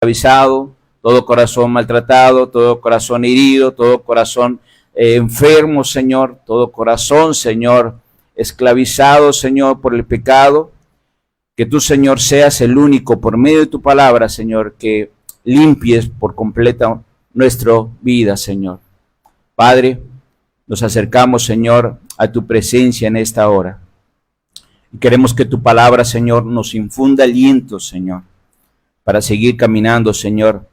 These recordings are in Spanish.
esclavizado, todo corazón maltratado, todo corazón herido, todo corazón enfermo, Señor, todo corazón, Señor, esclavizado, Señor, por el pecado. Que tú, Señor, seas el único, por medio de tu palabra, Señor, que limpies por completa nuestra vida, Señor. Padre, nos acercamos, Señor, a tu presencia en esta hora. Y queremos que tu palabra, Señor, nos infunda aliento, Señor, para seguir caminando, Señor,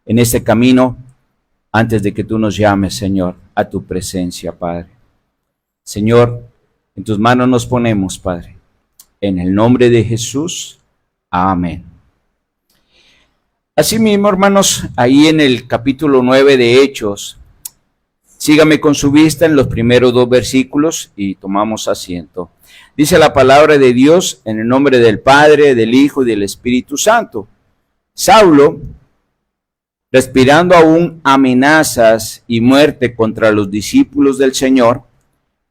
en este camino, antes de que tú nos llames, Señor, a tu presencia, Padre. Señor, en tus manos nos ponemos, Padre. En el nombre de Jesús, amén. Asimismo, hermanos, ahí en el capítulo 9 de Hechos, sígame con su vista en los primeros 2 versículos y tomamos asiento. Dice la palabra de Dios en el nombre del Padre, del Hijo y del Espíritu Santo. Saulo, respirando aún amenazas y muerte contra los discípulos del Señor,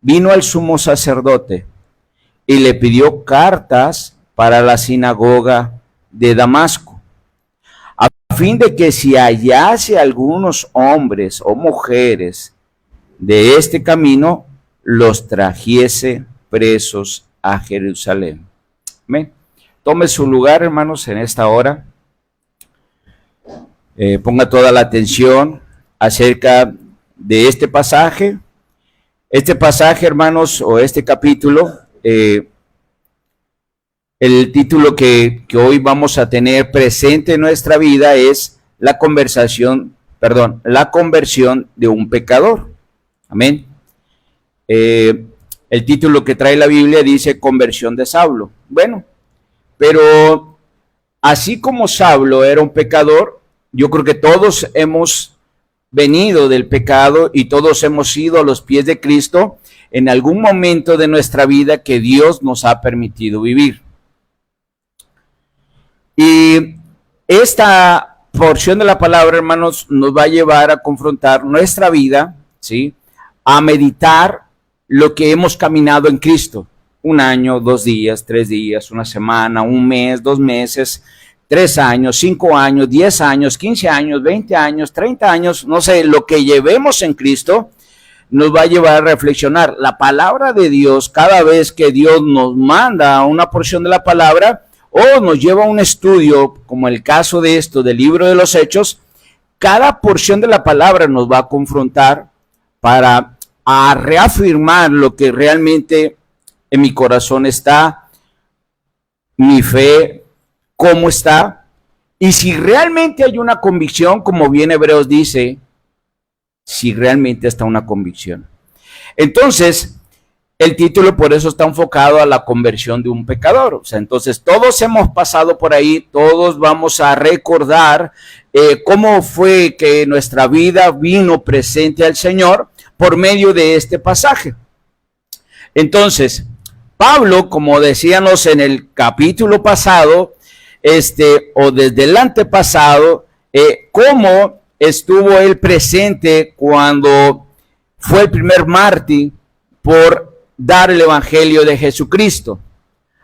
vino al sumo sacerdote y le pidió cartas para la sinagoga de Damasco, a fin de que si hallase algunos hombres o mujeres de este camino, los trajese presos a Jerusalén. Amén. Tome su lugar, hermanos, en esta hora. Ponga toda la atención acerca de este pasaje. Este pasaje, hermanos, o este capítulo, el título que hoy vamos a tener presente en nuestra vida es la conversión de un pecador. Amén. El título que trae la Biblia dice conversión de Saulo. Bueno, pero así como Saulo era un pecador, yo creo que todos hemos venido del pecado y todos hemos ido a los pies de Cristo en algún momento de nuestra vida que Dios nos ha permitido vivir. Y esta porción de la palabra, hermanos, nos va a llevar a confrontar nuestra vida, ¿sí? A meditar lo que hemos caminado en Cristo. 1 año, 2 días, 3 días, 1 semana, 1 mes, 2 meses, 3 años, 5 años, 10 años, 15 años, 20 años, 30 años, no sé, lo que llevemos en Cristo nos va a llevar a reflexionar. La palabra de Dios, cada vez que Dios nos manda una porción de la palabra o nos lleva a un estudio, como el caso de esto, del libro de los Hechos, cada porción de la palabra nos va a confrontar para reafirmar lo que realmente en mi corazón está, mi fe, cómo está, y si realmente hay una convicción, como bien Hebreos dice, si realmente está una convicción. Entonces, el título por eso está enfocado a la conversión de un pecador. O sea, entonces todos hemos pasado por ahí, todos vamos a recordar cómo fue que nuestra vida vino presente al Señor por medio de este pasaje. Entonces, Pablo, como decíamos en el capítulo pasado, o desde el antepasado, cómo estuvo él presente cuando fue el primer mártir por dar el evangelio de Jesucristo.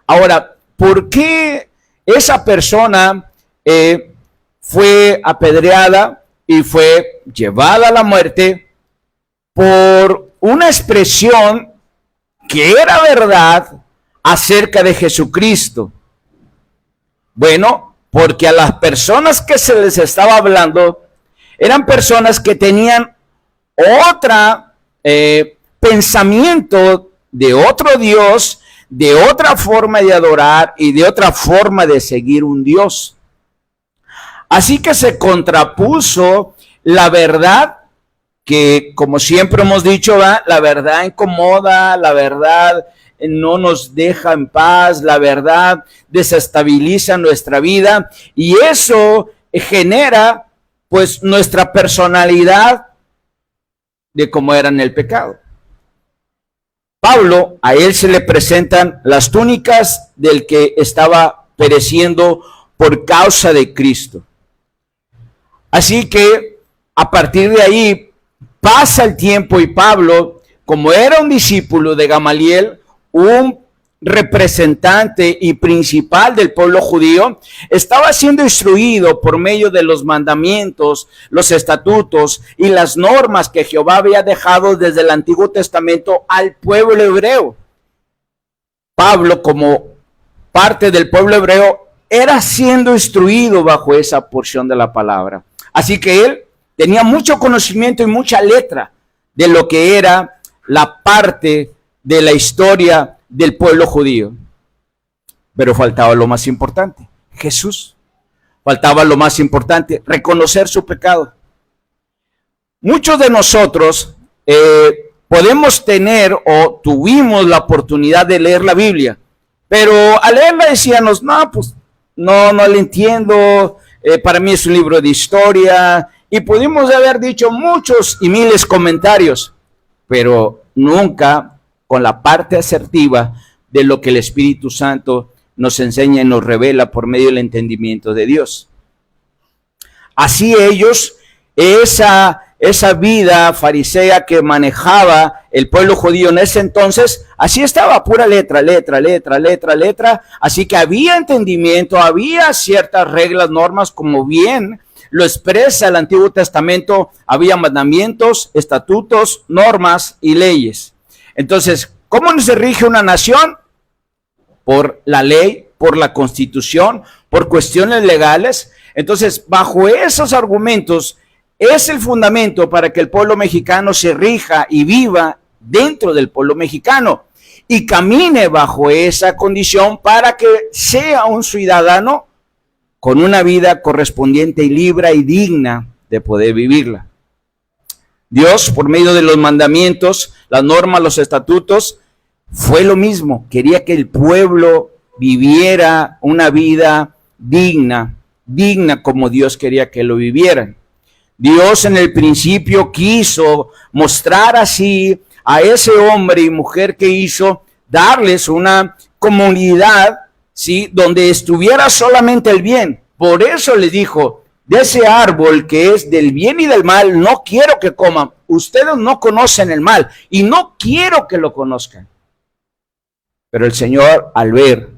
Ahora, ¿por qué esa persona fue apedreada y fue llevada a la muerte por una expresión que era verdad acerca de Jesucristo? Bueno, porque a las personas que se les estaba hablando eran personas que tenían otra pensamiento de otro Dios, de otra forma de adorar y de otra forma de seguir un Dios. Así que se contrapuso la verdad, que como siempre hemos dicho, la verdad incomoda, la verdad no nos deja en paz, la verdad desestabiliza nuestra vida y eso genera pues nuestra personalidad de cómo era en el pecado. Pablo, a él se le presentan las túnicas del que estaba pereciendo por causa de Cristo. Así que a partir de ahí pasa el tiempo y Pablo, como era un discípulo de Gamaliel, un representante y principal del pueblo judío, estaba siendo instruido por medio de los mandamientos, los estatutos y las normas que Jehová había dejado desde el Antiguo Testamento al pueblo hebreo. Pablo, como parte del pueblo hebreo, era siendo instruido bajo esa porción de la palabra. Así que él tenía mucho conocimiento y mucha letra de lo que era la parte de la historia del pueblo judío. Pero faltaba lo más importante, Jesús. Faltaba lo más importante, reconocer su pecado. Muchos de nosotros podemos tener o tuvimos la oportunidad de leer la Biblia, pero al leerla decíamos, no, pues no le entiendo, para mí es un libro de historia, y pudimos haber dicho muchos y miles comentarios, pero nunca con la parte asertiva de lo que el Espíritu Santo nos enseña y nos revela por medio del entendimiento de Dios. Así ellos, esa vida farisea que manejaba el pueblo judío en ese entonces, así estaba, pura letra. Así que había entendimiento, había ciertas reglas, normas, como bien lo expresa el Antiguo Testamento. Había mandamientos, estatutos, normas y leyes. Entonces, ¿cómo se rige una nación? Por la ley, por la Constitución, por cuestiones legales. Entonces, bajo esos argumentos, es el fundamento para que el pueblo mexicano se rija y viva dentro del pueblo mexicano y camine bajo esa condición para que sea un ciudadano con una vida correspondiente y libre y digna de poder vivirla. Dios, por medio de los mandamientos, las normas, los estatutos, fue lo mismo. Quería que el pueblo viviera una vida digna como Dios quería que lo vivieran. Dios en el principio quiso mostrar así a ese hombre y mujer que hizo, darles una comunidad, ¿sí?, donde estuviera solamente el bien. Por eso les dijo, de ese árbol que es del bien y del mal, no quiero que coman. Ustedes no conocen el mal y no quiero que lo conozcan. Pero el Señor, al ver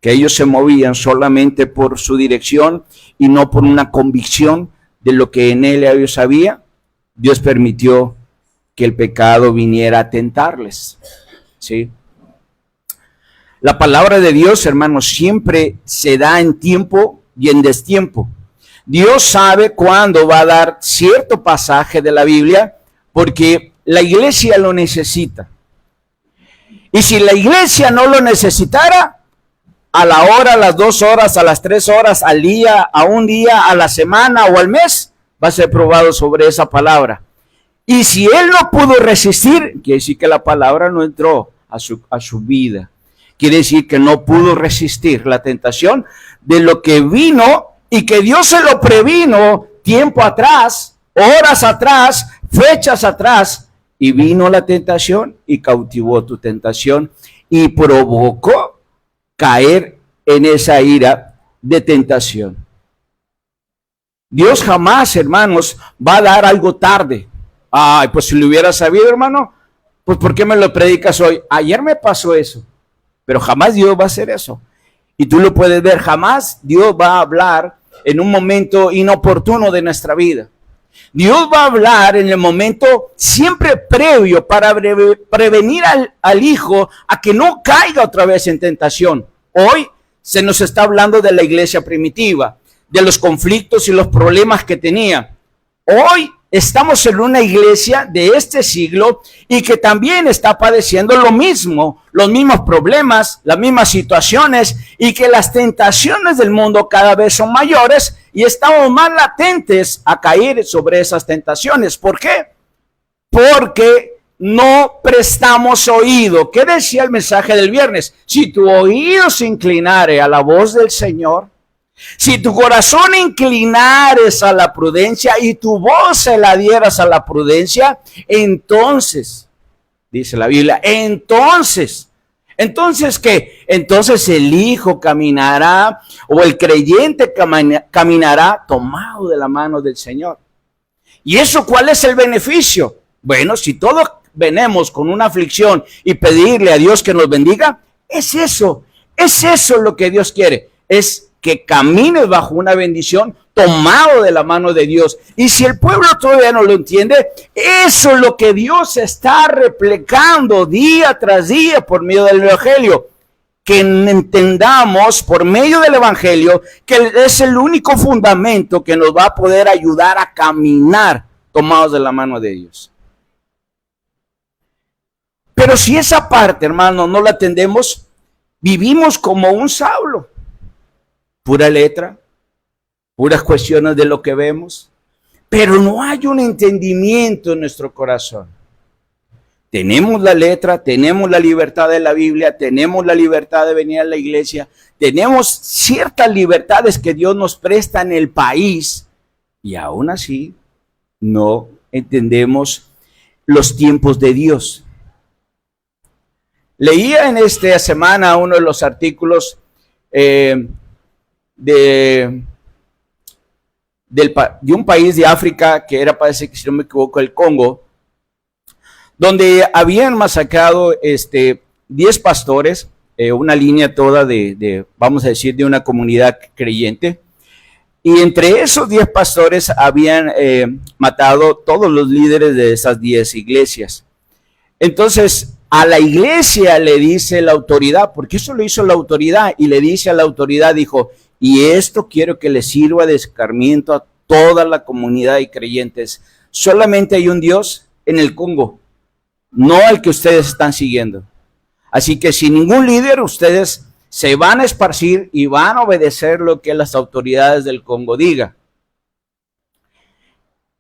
que ellos se movían solamente por su dirección y no por una convicción de lo que en él ellos sabía, Dios permitió que el pecado viniera a tentarles. ¿Sí? La palabra de Dios, hermanos, siempre se da en tiempo y en destiempo. Dios sabe cuándo va a dar cierto pasaje de la Biblia porque la iglesia lo necesita. Y si la iglesia no lo necesitara, a la hora, a las 2 horas, a las 3 horas, al día, a un día, a la semana o al mes, va a ser probado sobre esa palabra. Y si él no pudo resistir, quiere decir que la palabra no entró a su vida. Quiere decir que no pudo resistir la tentación de lo que vino y que Dios se lo previno tiempo atrás, horas atrás, fechas atrás, y vino la tentación y cautivó tu tentación y provocó caer en esa ira de tentación. Dios jamás, hermanos, va a dar algo tarde. Ay, pues si lo hubiera sabido, hermano, pues ¿por qué me lo predicas hoy? Ayer me pasó eso, pero jamás Dios va a hacer eso. Y tú lo puedes ver, jamás Dios va a hablar en un momento inoportuno de nuestra vida. Dios va a hablar en el momento siempre previo para prevenir al hijo a que no caiga otra vez en tentación. Hoy se nos está hablando de la iglesia primitiva, de los conflictos y los problemas que tenía. Hoy estamos en una iglesia de este siglo y que también está padeciendo lo mismo, los mismos problemas, las mismas situaciones, y que las tentaciones del mundo cada vez son mayores y estamos más latentes a caer sobre esas tentaciones. ¿Por qué? Porque no prestamos oído. ¿Qué decía el mensaje del viernes? Si tu oído se inclinare a la voz del Señor, si tu corazón inclinares a la prudencia y tu voz se la dieras a la prudencia, entonces, dice la Biblia, entonces ¿qué? Entonces el hijo caminará, o el creyente caminará tomado de la mano del Señor. ¿Y eso cuál es el beneficio? Bueno, si todos venimos con una aflicción y pedirle a Dios que nos bendiga, Es eso lo que Dios quiere. Es que camines bajo una bendición tomado de la mano de Dios. Y si el pueblo todavía no lo entiende, eso es lo que Dios está replicando día tras día por medio del Evangelio. Que entendamos por medio del Evangelio que es el único fundamento que nos va a poder ayudar a caminar tomados de la mano de Dios. Pero si esa parte, hermano, no la atendemos, vivimos como un Saulo. Pura letra, puras cuestiones de lo que vemos, pero no hay un entendimiento en nuestro corazón. Tenemos la letra, tenemos la libertad de la Biblia, tenemos la libertad de venir a la iglesia, tenemos ciertas libertades que Dios nos presta en el país y aún así no entendemos los tiempos de Dios. Leía en esta semana uno de los artículos de un país de África que era, parece que si no me equivoco, el Congo, donde habían masacrado 10 pastores, una línea toda vamos a decir, de una comunidad creyente. Y entre esos 10 pastores habían matado todos los líderes de esas 10 iglesias. Entonces, a la iglesia le dice la autoridad, porque eso lo hizo la autoridad, y le dice a la autoridad, dijo, y esto quiero que le sirva de escarmiento a toda la comunidad de creyentes. Solamente hay un Dios en el Congo, no al que ustedes están siguiendo. Así que sin ningún líder, ustedes se van a esparcir y van a obedecer lo que las autoridades del Congo digan.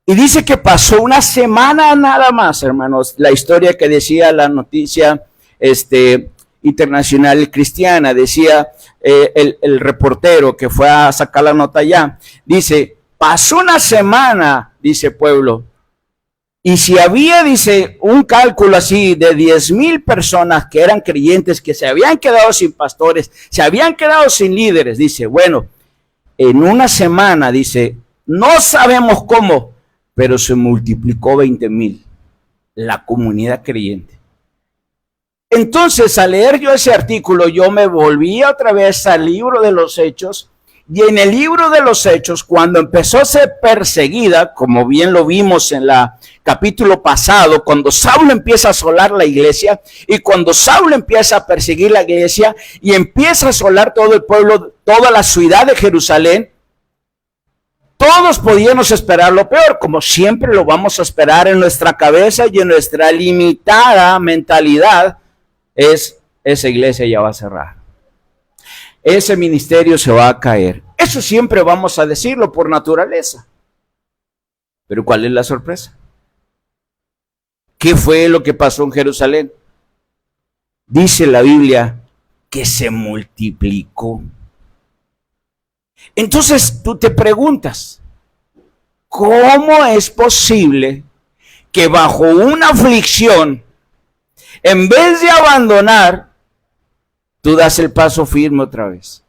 Y dice que pasó una semana nada más, hermanos, la historia que decía la noticia internacional cristiana, decía el reportero que fue a sacar la nota allá, dice, pasó una semana, dice pueblo, y si había, dice, un cálculo así de 10,000 personas que eran creyentes, que se habían quedado sin pastores, se habían quedado sin líderes, dice, bueno, en una semana, dice, no sabemos cómo, pero se multiplicó 20,000 la comunidad creyente. Entonces, al leer yo ese artículo, yo me volví otra vez al libro de los Hechos, y en el libro de los Hechos, cuando empezó a ser perseguida, como bien lo vimos en el capítulo pasado, cuando Saulo empieza a asolar la iglesia, y cuando Saulo empieza a perseguir la iglesia, y empieza a asolar todo el pueblo, toda la ciudad de Jerusalén, todos podíamos esperar lo peor, como siempre lo vamos a esperar en nuestra cabeza y en nuestra limitada mentalidad, esa iglesia ya va a cerrar. Ese ministerio se va a caer. Eso siempre vamos a decirlo por naturaleza. Pero ¿cuál es la sorpresa? ¿Qué fue lo que pasó en Jerusalén? Dice la Biblia que se multiplicó. Entonces tú te preguntas, ¿cómo es posible que bajo una aflicción, en vez de abandonar, tú das el paso firme otra vez?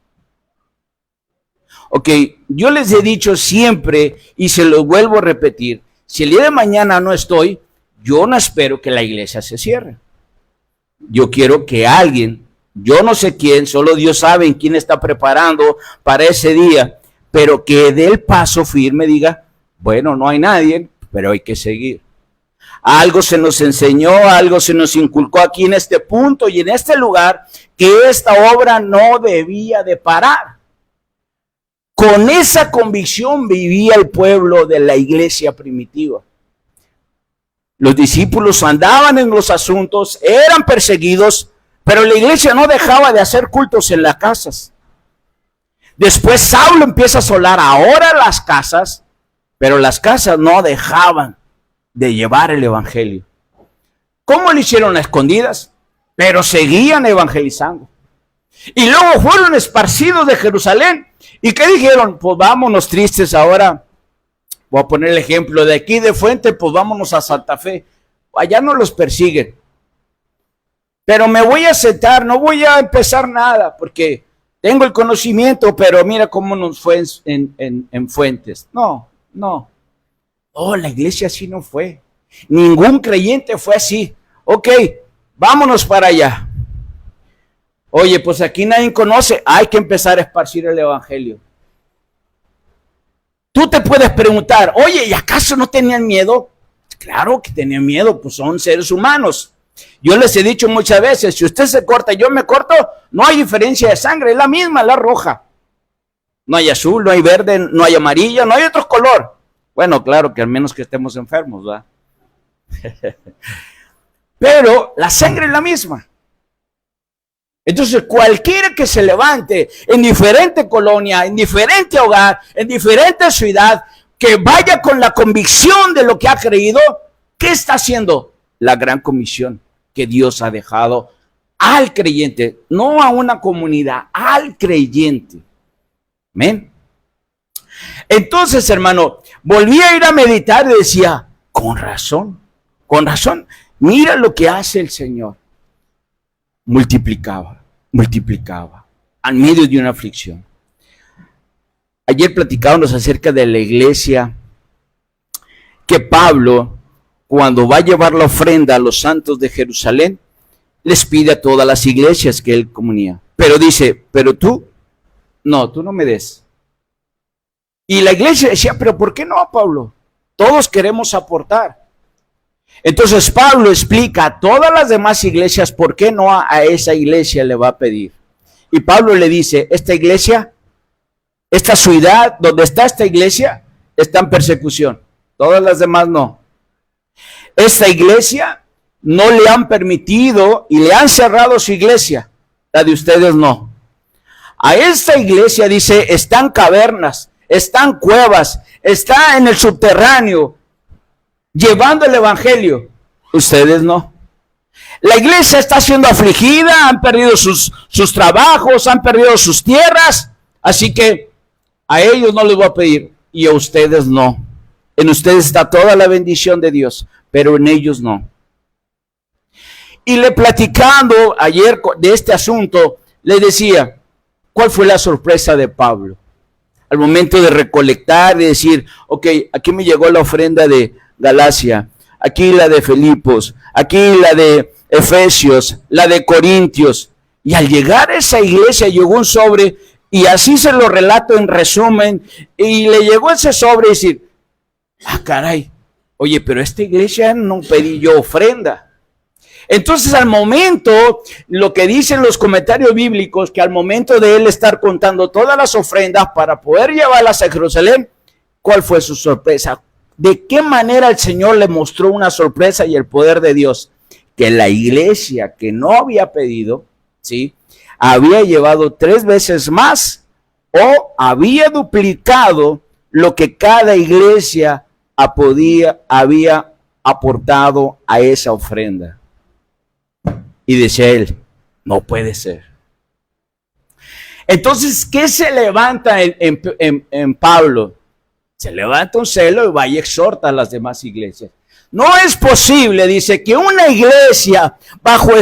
Ok, yo les he dicho siempre y se lo vuelvo a repetir, si el día de mañana no estoy, yo no espero que la iglesia se cierre. Yo quiero que alguien, yo no sé quién, solo Dios sabe en quién está preparando para ese día, pero que dé el paso firme, diga, bueno, no hay nadie, pero hay que seguir. Algo se nos enseñó, algo se nos inculcó aquí en este punto y en este lugar, que esta obra no debía de parar. Con esa convicción vivía el pueblo de la iglesia primitiva. Los discípulos andaban en los asuntos, eran perseguidos, pero la iglesia no dejaba de hacer cultos en las casas. Después Saulo empieza a asolar ahora las casas, pero las casas no dejaban de llevar el evangelio. ¿Cómo lo hicieron a escondidas? Pero seguían evangelizando. Y luego fueron esparcidos de Jerusalén. ¿Y qué dijeron? Pues vámonos tristes ahora. Voy a poner el ejemplo de aquí de Fuente, pues vámonos a Santa Fe. Allá no los persiguen. Pero me voy a sentar, no voy a empezar nada, porque tengo el conocimiento, pero mira cómo nos fue en Fuentes. No. Oh, la iglesia así no fue. Ningún creyente fue así. Ok, vámonos para allá. Oye, pues aquí nadie conoce, hay que empezar a esparcir el evangelio. Tú te puedes preguntar, oye, ¿y acaso no tenían miedo? Claro que tenían miedo, pues son seres humanos. Yo les he dicho muchas veces, si usted se corta y yo me corto, no hay diferencia de sangre, es la misma, la roja. No hay azul, no hay verde, no hay amarillo, no hay otro color. Bueno, claro que al menos que estemos enfermos, ¿verdad? Pero la sangre es la misma. Entonces, cualquiera que se levante en diferente colonia, en diferente hogar, en diferente ciudad, que vaya con la convicción de lo que ha creído, ¿qué está haciendo? La gran comisión que Dios ha dejado al creyente, no a una comunidad, al creyente. Amén. Entonces, hermano, volví a ir a meditar y decía, con razón, mira lo que hace el Señor. Multiplicaba en medio de una aflicción. Ayer platicábamos acerca de la iglesia, que Pablo, cuando va a llevar la ofrenda a los santos de Jerusalén, les pide a todas las iglesias que él comunía. Pero dice, pero tú no me des. Y la iglesia decía, pero ¿por qué no, Pablo? Todos queremos aportar. Entonces Pablo explica a todas las demás iglesias por qué no a esa iglesia le va a pedir. Y Pablo le dice, esta iglesia, esta ciudad donde está esta iglesia, está en persecución. Todas las demás no. Esta iglesia no le han permitido y le han cerrado su iglesia. La de ustedes no. A esta iglesia dice, están cavernas, están cuevas, está en el subterráneo, llevando el evangelio. Ustedes no. La iglesia está siendo afligida, han perdido sus trabajos, han perdido sus tierras, así que a ellos no les voy a pedir y a ustedes no. En ustedes está toda la bendición de Dios, pero en ellos no. Y le platicando ayer de este asunto, le decía, ¿cuál fue la sorpresa de Pablo? Al momento de recolectar y decir, ok, aquí me llegó la ofrenda de Galacia, aquí la de Filipos, aquí la de Efesios, la de Corintios. Y al llegar a esa iglesia llegó un sobre, y así se lo relato en resumen, y le llegó ese sobre y decir, caray, oye, pero esta iglesia no pedí yo ofrenda. Entonces al momento, lo que dicen los comentarios bíblicos, que al momento de él estar contando todas las ofrendas para poder llevarlas a Jerusalén, ¿cuál fue su sorpresa? ¿De qué manera el Señor le mostró una sorpresa y el poder de Dios? Que la iglesia que no había pedido, ¿sí?, había llevado 3 veces más o había duplicado lo que cada iglesia había aportado a esa ofrenda. Y decía él, no puede ser. Entonces, ¿qué se levanta en Pablo? Se levanta un celo y va y exhorta a las demás iglesias. No es posible, dice, que una iglesia bajo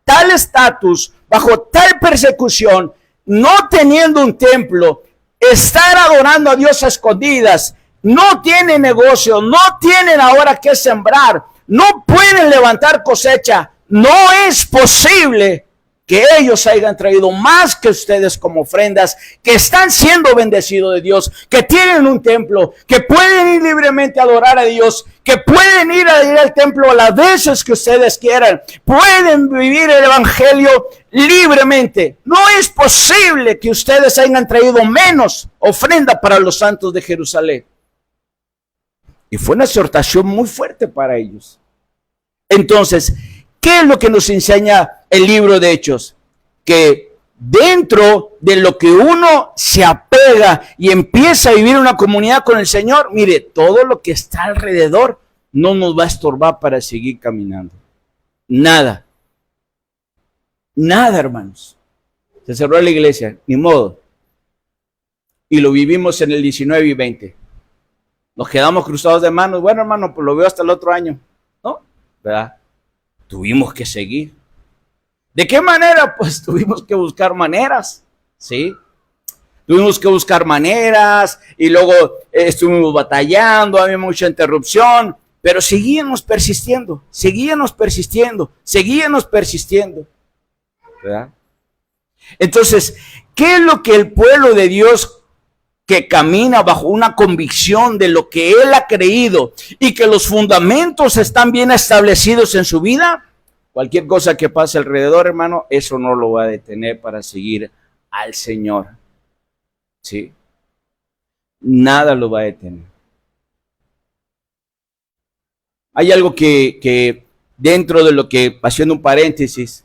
tal estatus, bajo tal persecución, no teniendo un templo, estar adorando a Dios a escondidas, no tienen negocio, no tienen ahora que sembrar, no pueden levantar cosecha. No es posible que ellos hayan traído más que ustedes como ofrendas, que están siendo bendecidos de Dios, que tienen un templo, que pueden ir libremente a adorar a Dios, que pueden ir al templo a las veces que ustedes quieran, pueden vivir el evangelio libremente. No es posible que ustedes hayan traído menos ofrenda para los santos de Jerusalén. Y fue una exhortación muy fuerte para ellos. Entonces, ¿qué es lo que nos enseña el libro de Hechos? Que dentro de lo que uno se apega y empieza a vivir una comunidad con el Señor, mire, todo lo que está alrededor no nos va a estorbar para seguir caminando. Nada. Nada, hermanos. Se cerró la iglesia, ni modo. Y lo vivimos en el 19 y 20. Nos quedamos cruzados de manos. Bueno, hermano, pues lo veo hasta el otro año. ¿No? ¿Verdad? Tuvimos que seguir. ¿De qué manera? Pues tuvimos que buscar maneras, ¿sí? Tuvimos que buscar maneras y luego estuvimos batallando, había mucha interrupción, pero seguíamos persistiendo, ¿verdad? Entonces, ¿qué es lo que el pueblo de Dios que camina bajo una convicción de lo que él ha creído y que los fundamentos están bien establecidos en su vida? Cualquier cosa que pase alrededor, hermano, eso no lo va a detener para seguir al Señor. ¿Sí? Nada lo va a detener. Hay algo que dentro de lo que, haciendo un paréntesis,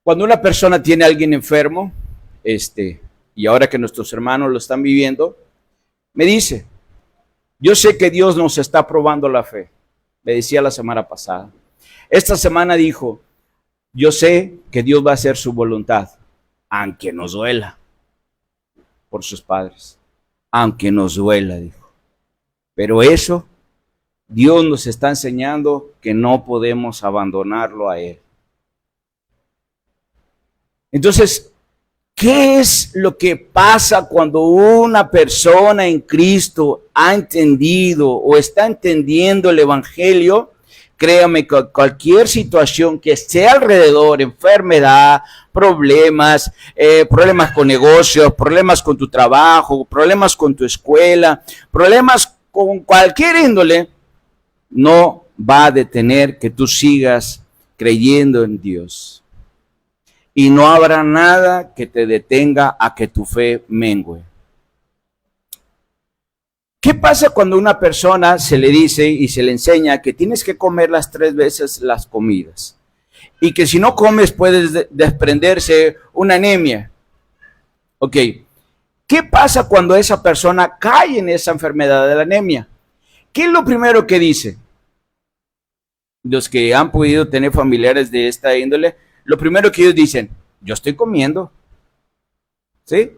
cuando una persona tiene a alguien enfermo, y ahora que nuestros hermanos lo están viviendo, me dice, yo sé que Dios nos está probando la fe. Me decía la semana pasada. Esta semana dijo, yo sé que Dios va a hacer su voluntad, aunque nos duela por sus padres, aunque nos duela, dijo. Pero eso, Dios nos está enseñando que no podemos abandonarlo a Él. Entonces, ¿qué es lo que pasa cuando una persona en Cristo ha entendido o está entendiendo el Evangelio? Créame que cualquier situación que esté alrededor, enfermedad, problemas, problemas con negocios, problemas con tu trabajo, problemas con tu escuela, problemas con cualquier índole, no va a detener que tú sigas creyendo en Dios. Y no habrá nada que te detenga a que tu fe mengue. ¿Qué pasa cuando a una persona se le dice y se le enseña que tienes que comer las 3 veces las comidas? Y que si no comes puedes desprenderse una anemia. Ok, ¿qué pasa cuando esa persona cae en esa enfermedad de la anemia? ¿Qué es lo primero que dice? Los que han podido tener familiares de esta índole, lo primero que ellos dicen, yo estoy comiendo. ¿Sí?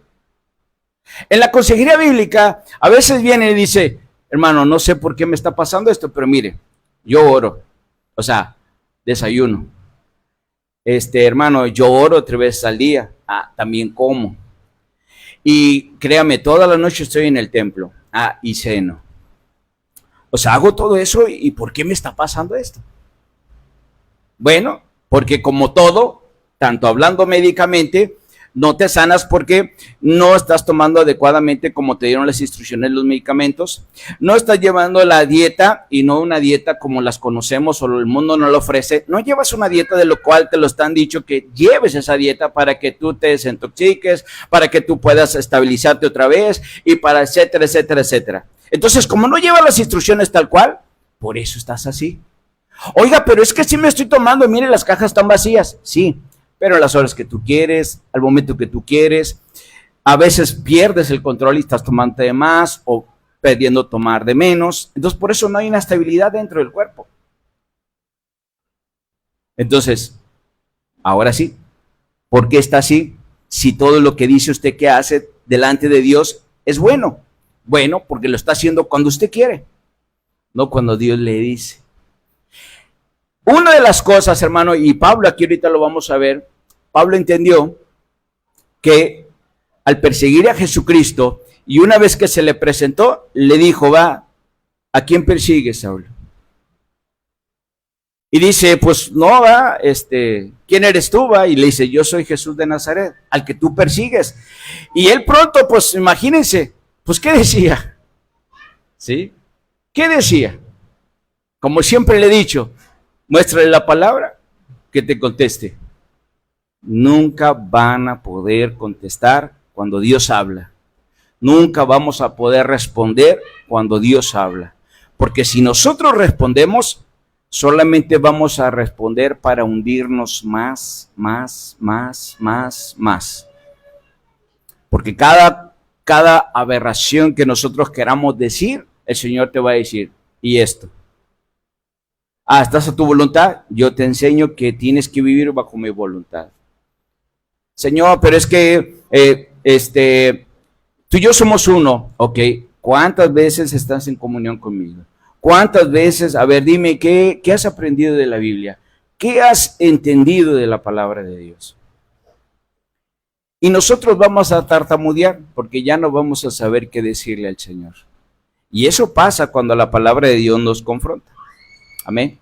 En la consejería bíblica, a veces viene y dice, hermano, no sé por qué me está pasando esto, pero mire, yo oro. O sea, desayuno. Hermano, yo oro 3 veces al día. También como. Y créame, toda la noche estoy en el templo. Y ceno. O sea, hago todo eso y ¿por qué me está pasando esto? Bueno, porque como todo, tanto hablando médicamente, no te sanas porque no estás tomando adecuadamente como te dieron las instrucciones los medicamentos, no estás llevando la dieta y no una dieta como las conocemos o el mundo no lo ofrece, no llevas una dieta de lo cual te lo están dicho que lleves esa dieta para que tú te desintoxiques, para que tú puedas estabilizarte otra vez y para etcétera, etcétera, etcétera. Entonces, como no llevas las instrucciones tal cual, por eso estás así. Oiga, pero es que sí me estoy tomando, mire, las cajas están vacías. Sí, pero a las horas que tú quieres, al momento que tú quieres, a veces pierdes el control y estás tomando de más o perdiendo tomar de menos. Entonces, por eso no hay una estabilidad dentro del cuerpo. Entonces, ahora sí, ¿por qué está así? Si todo lo que dice usted que hace delante de Dios es bueno. Bueno, porque lo está haciendo cuando usted quiere, no cuando Dios le dice. Una de las cosas, hermano, y Pablo aquí ahorita lo vamos a ver, Pablo entendió que al perseguir a Jesucristo, y una vez que se le presentó, le dijo, ¿a quién persigues, Saulo? Y dice, pues no, ¿quién eres tú, Y le dice, yo soy Jesús de Nazaret, al que tú persigues. Y él pronto, pues imagínense, pues ¿qué decía? ¿Sí? ¿Qué decía? Como siempre le he dicho, muéstrale la palabra que te conteste. Nunca van a poder contestar cuando Dios habla. Nunca vamos a poder responder cuando Dios habla. Porque si nosotros respondemos, solamente vamos a responder para hundirnos más. Porque cada aberración que nosotros queramos decir, el Señor te va a decir, ¿y esto? ¿Estás a tu voluntad? Yo te enseño que tienes que vivir bajo mi voluntad. Señor, pero es que tú y yo somos uno. Ok, ¿cuántas veces estás en comunión conmigo? ¿Cuántas veces? A ver, dime, ¿qué has aprendido de la Biblia? ¿Qué has entendido de la palabra de Dios? Y nosotros vamos a tartamudear porque ya no vamos a saber qué decirle al Señor. Y eso pasa cuando la palabra de Dios nos confronta. Amén.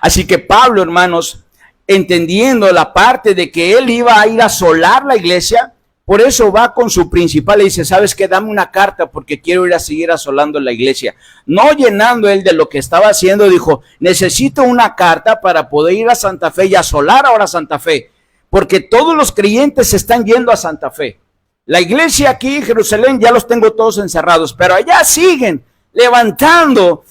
Así que Pablo, hermanos, entendiendo la parte de que él iba a ir a asolar la iglesia, por eso va con su principal y dice, ¿sabes qué? Dame una carta porque quiero ir a seguir asolando la iglesia. No llenando él de lo que estaba haciendo, dijo, necesito una carta para poder ir a Santa Fe y asolar ahora Santa Fe, porque todos los creyentes se están yendo a Santa Fe. La iglesia aquí en Jerusalén ya los tengo todos encerrados, pero allá siguen levantando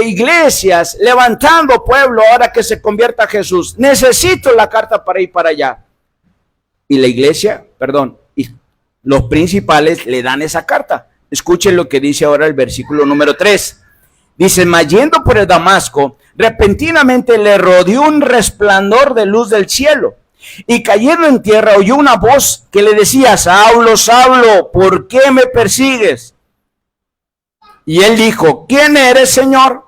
iglesias, levantando pueblo ahora que se convierta a Jesús. Necesito la carta para ir para allá. Y la iglesia, y los principales le dan esa carta. Escuchen lo que dice ahora el versículo número 3. Dice, mas yendo por el Damasco, repentinamente le rodeó un resplandor de luz del cielo. Y cayendo en tierra oyó una voz que le decía, Saulo, Saulo, ¿por qué me persigues? Y él dijo, ¿quién eres, Señor?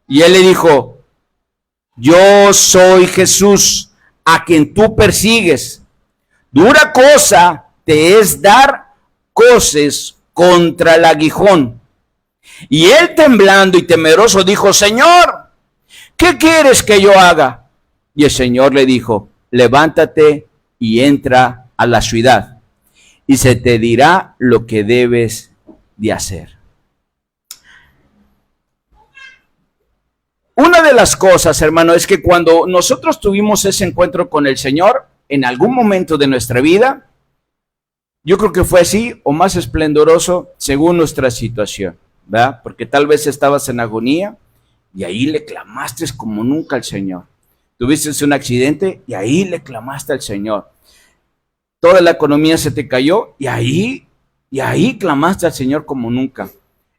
Y él le dijo, yo soy Jesús, a quien tú persigues. Dura cosa te es dar coces contra el aguijón. Y él temblando y temeroso dijo, Señor, ¿qué quieres que yo haga? Y el Señor le dijo, levántate y entra a la ciudad, y se te dirá lo que debes de hacer. Una de las cosas, hermano, es que cuando nosotros tuvimos ese encuentro con el Señor, en algún momento de nuestra vida, yo creo que fue así o más esplendoroso según nuestra situación, ¿verdad? Porque tal vez estabas en agonía y ahí le clamaste como nunca al Señor. Tuviste un accidente y ahí le clamaste al Señor. Toda la economía se te cayó y ahí clamaste al Señor como nunca.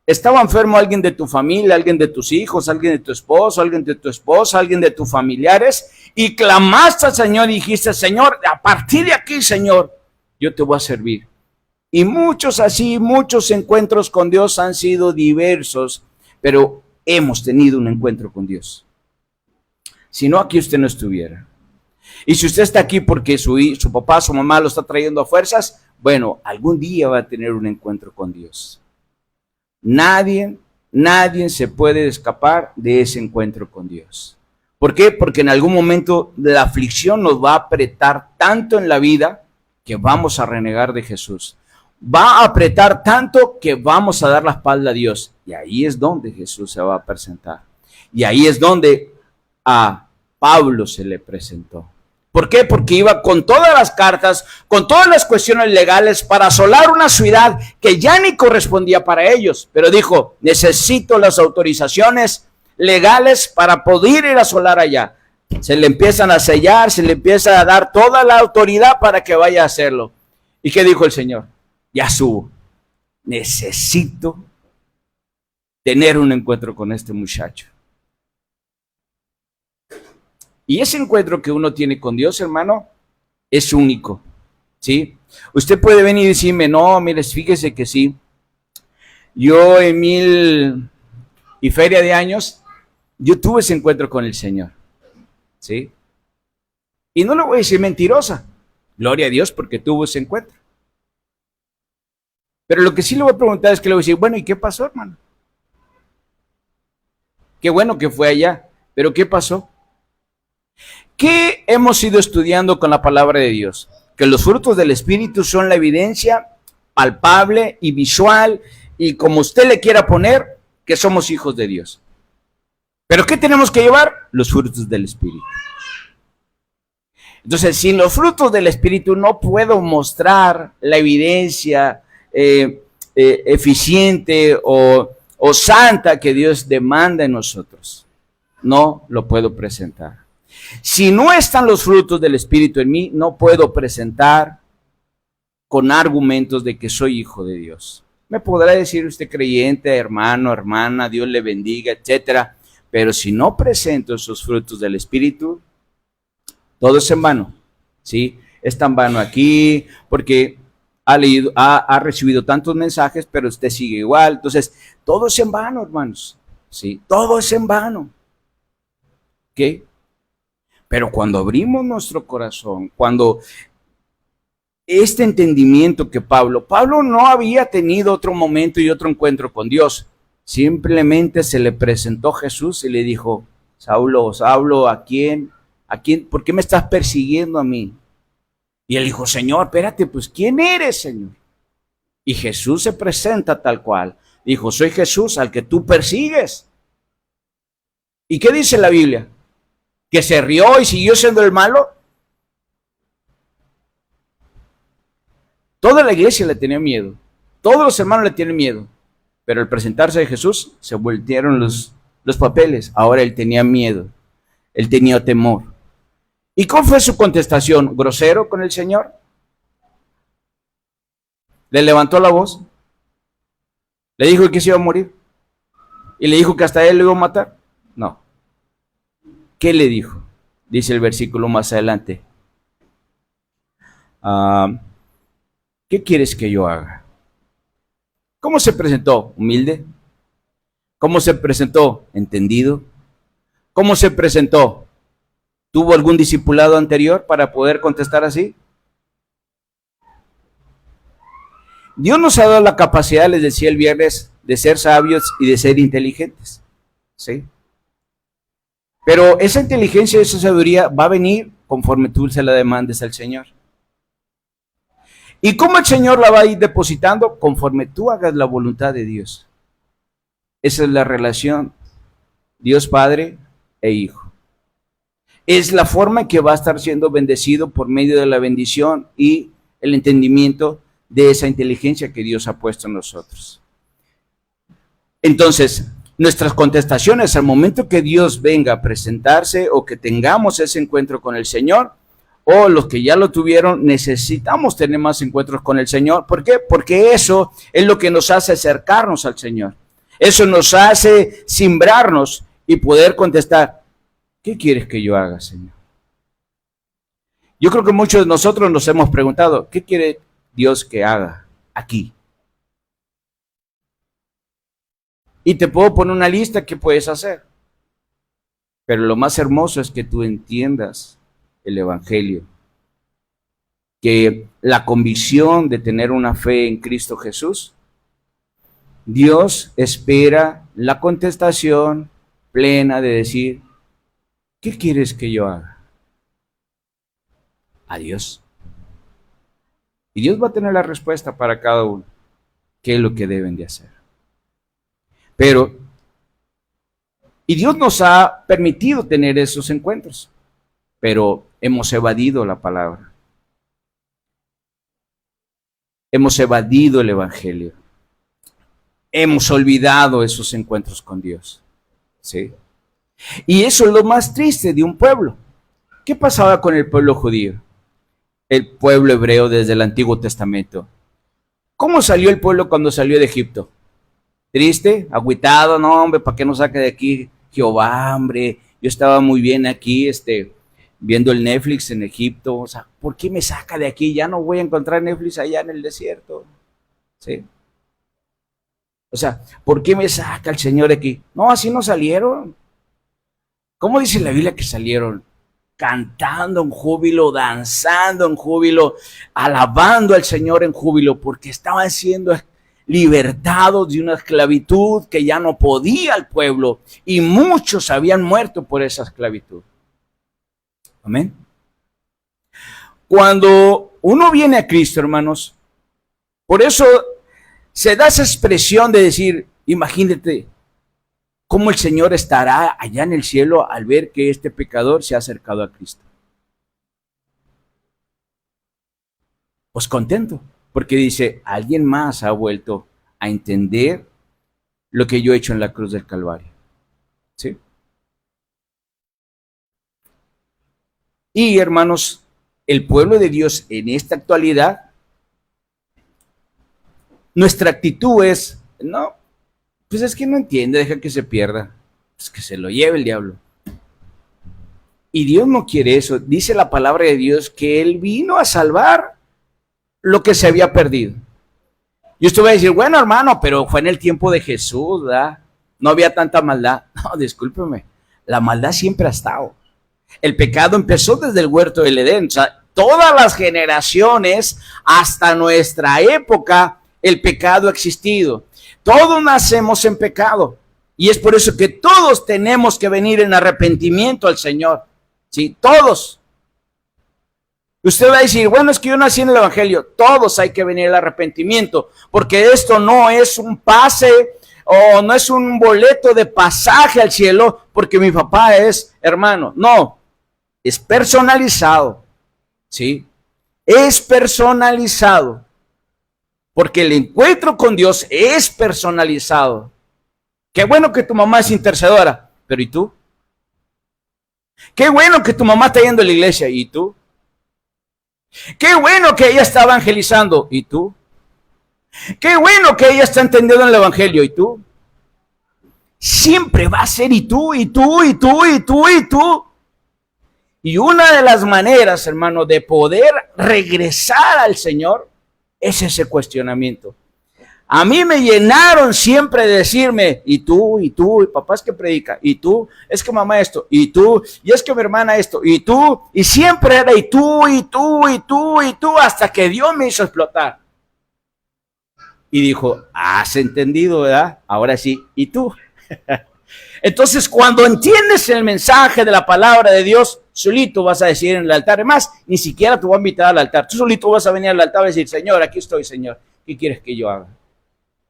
Estaba enfermo alguien de tu familia, alguien de tus hijos, alguien de tu esposo, alguien de tu esposa, alguien de tus familiares, y clamaste al Señor y dijiste, Señor, a partir de aquí, Señor, yo te voy a servir. Y muchos encuentros con Dios han sido diversos, pero hemos tenido un encuentro con Dios. Si no, aquí usted no estuviera. Y si usted está aquí porque su papá, su mamá lo está trayendo a fuerzas, bueno, algún día va a tener un encuentro con Dios. Nadie se puede escapar de ese encuentro con Dios. ¿Por qué? Porque en algún momento la aflicción nos va a apretar tanto en la vida que vamos a renegar de Jesús. Va a apretar tanto que vamos a dar la espalda a Dios. Y ahí es donde Jesús se va a presentar. Y ahí es donde a Pablo se le presentó. ¿Por qué? Porque iba con todas las cartas, con todas las cuestiones legales para asolar una ciudad que ya ni correspondía para ellos. Pero dijo, necesito las autorizaciones legales para poder ir a asolar allá. Se le empiezan a sellar, se le empieza a dar toda la autoridad para que vaya a hacerlo. ¿Y qué dijo el Señor? Ya subo. Necesito tener un encuentro con este muchacho. Y ese encuentro que uno tiene con Dios, hermano, es único, ¿sí? Usted puede venir y decirme, no, mire, fíjese que sí. Yo en 1000 y feria de años, yo tuve ese encuentro con el Señor, ¿sí? Y no le voy a decir mentirosa, gloria a Dios porque tuvo ese encuentro. Pero lo que sí le voy a preguntar es que le voy a decir, bueno, ¿y qué pasó, hermano? Qué bueno que fue allá, pero ¿qué pasó? ¿Qué hemos ido estudiando con la palabra de Dios? Que los frutos del Espíritu son la evidencia palpable y visual y como usted le quiera poner, que somos hijos de Dios. ¿Pero qué tenemos que llevar? Los frutos del Espíritu. Entonces, sin los frutos del Espíritu no puedo mostrar la evidencia eficiente o santa que Dios demanda en nosotros. No lo puedo presentar. Si no están los frutos del Espíritu en mí, no puedo presentar con argumentos de que soy hijo de Dios. Me podrá decir usted creyente, hermano, hermana, Dios le bendiga, etcétera. Pero si no presento esos frutos del Espíritu, todo es en vano, ¿sí? Es tan vano aquí porque ha recibido tantos mensajes, pero usted sigue igual. Entonces, todo es en vano, hermanos, ¿sí? Todo es en vano. ¿Qué? Pero cuando abrimos nuestro corazón, cuando este entendimiento que Pablo no había tenido otro momento y otro encuentro con Dios, simplemente se le presentó Jesús y le dijo, Saulo, Saulo, ¿a quién ¿A quién? ¿Por qué me estás persiguiendo a mí? Y él dijo, Señor, espérate, pues, ¿quién eres, Señor? Y Jesús se presenta tal cual. Dijo, soy Jesús al que tú persigues. ¿Y qué dice la Biblia? ¿Que se rió y siguió siendo el malo? Toda la iglesia le tenía miedo. Todos los hermanos le tienen miedo. Pero al presentarse de Jesús, se voltearon los papeles. Ahora él tenía miedo. Él tenía temor. ¿Y cuál fue su contestación? ¿Grosero con el Señor? ¿Le levantó la voz? ¿Le dijo que se iba a morir? ¿Y le dijo que hasta él lo iba a matar? No. ¿Qué le dijo? Dice el versículo más adelante. ¿Qué quieres que yo haga? ¿Cómo se presentó? ¿Humilde? ¿Cómo se presentó? ¿Entendido? ¿Cómo se presentó? ¿Tuvo algún discipulado anterior para poder contestar así? Dios nos ha dado la capacidad, les decía el viernes, de ser sabios y de ser inteligentes. ¿Sí? Pero esa inteligencia y esa sabiduría va a venir conforme tú se la demandes al Señor. ¿Y cómo el Señor la va a ir depositando? Conforme tú hagas la voluntad de Dios. Esa es la relación Dios Padre e Hijo. Es la forma en que va a estar siendo bendecido por medio de la bendición y el entendimiento de esa inteligencia que Dios ha puesto en nosotros. Entonces, nuestras contestaciones al momento que Dios venga a presentarse o que tengamos ese encuentro con el Señor, o los que ya lo tuvieron, necesitamos tener más encuentros con el Señor. ¿Por qué? Porque eso es lo que nos hace acercarnos al Señor. Eso nos hace simbrarnos y poder contestar, ¿qué quieres que yo haga, Señor? Yo creo que muchos de nosotros nos hemos preguntado, ¿qué quiere Dios que haga aquí? Y te puedo poner una lista que puedes hacer. Pero lo más hermoso es que tú entiendas el Evangelio. Que la convicción de tener una fe en Cristo Jesús, Dios espera la contestación plena de decir, ¿qué quieres que yo haga? A Dios. Y Dios va a tener la respuesta para cada uno. ¿Qué es lo que deben de hacer? Pero, y Dios nos ha permitido tener esos encuentros, pero hemos evadido la palabra. Hemos evadido el Evangelio. Hemos olvidado esos encuentros con Dios. ¿Sí? Y eso es lo más triste de un pueblo. ¿Qué pasaba con el pueblo judío? El pueblo hebreo desde el Antiguo Testamento. ¿Cómo salió el pueblo cuando salió de Egipto? Triste, agüitado, no, hombre, ¿para qué nos saca de aquí Jehová, hombre? Yo estaba muy bien aquí, viendo el Netflix en Egipto. O sea, ¿por qué me saca de aquí? Ya no voy a encontrar Netflix allá en el desierto. ¿Sí? O sea, ¿por qué me saca el Señor de aquí? No, así no salieron. ¿Cómo dice la Biblia que salieron? Cantando en júbilo, danzando en júbilo, alabando al Señor en júbilo, porque estaban siendo libertados de una esclavitud que ya no podía el pueblo, y muchos habían muerto por esa esclavitud. Amén. Cuando uno viene a Cristo, hermanos, por eso se da esa expresión de decir, imagínate cómo el Señor estará allá en el cielo al ver que este pecador se ha acercado a Cristo. Pues contento, porque dice, alguien más ha vuelto a entender lo que yo he hecho en la cruz del Calvario. ¿Sí? Y hermanos, el pueblo de Dios en esta actualidad, nuestra actitud es, no, pues es que no entiende, deja que se pierda, pues que se lo lleve el diablo. Y Dios no quiere eso. Dice la palabra de Dios que Él vino a salvar lo que se había perdido. Y usted va a decir, bueno, hermano, pero fue en el tiempo de Jesús, ¿verdad? No había tanta maldad. No, discúlpeme, la maldad siempre ha estado. El pecado empezó desde el huerto del Edén. O sea, todas las generaciones, hasta nuestra época, el pecado ha existido. Todos nacemos en pecado. Y es por eso que todos tenemos que venir en arrepentimiento al Señor. ¿sí? Todos. Usted va a decir, bueno, es que yo nací en el Evangelio. Todos hay que venir al arrepentimiento, porque esto no es un pase o no es un boleto de pasaje al cielo, porque mi papá es hermano. No, es personalizado, ¿sí? Es personalizado, porque el encuentro con Dios es personalizado. Qué bueno que tu mamá es intercedora, pero ¿y tú? Qué bueno que tu mamá está yendo a la iglesia, ¿y tú? Qué bueno que ella está evangelizando, ¿y tú? Qué bueno que ella está entendiendo el evangelio, ¿y tú? Siempre va a ser y tú, y tú, y tú, y tú, y tú. Y una de las maneras, hermano, de poder regresar al Señor es ese cuestionamiento. A mí me llenaron siempre de decirme, y tú, y papá es que predica, y tú, es que mamá esto, y tú, y es que mi hermana esto, y tú, y siempre era y tú, y tú, y tú, y tú, hasta que Dios me hizo explotar. Y dijo, has entendido, ¿verdad? Ahora sí, y tú. Entonces, cuando entiendes el mensaje de la palabra de Dios, solito vas a decir en el altar, además, ni siquiera te voy a invitar al altar, tú solito vas a venir al altar y decir, Señor, aquí estoy, Señor, ¿qué quieres que yo haga?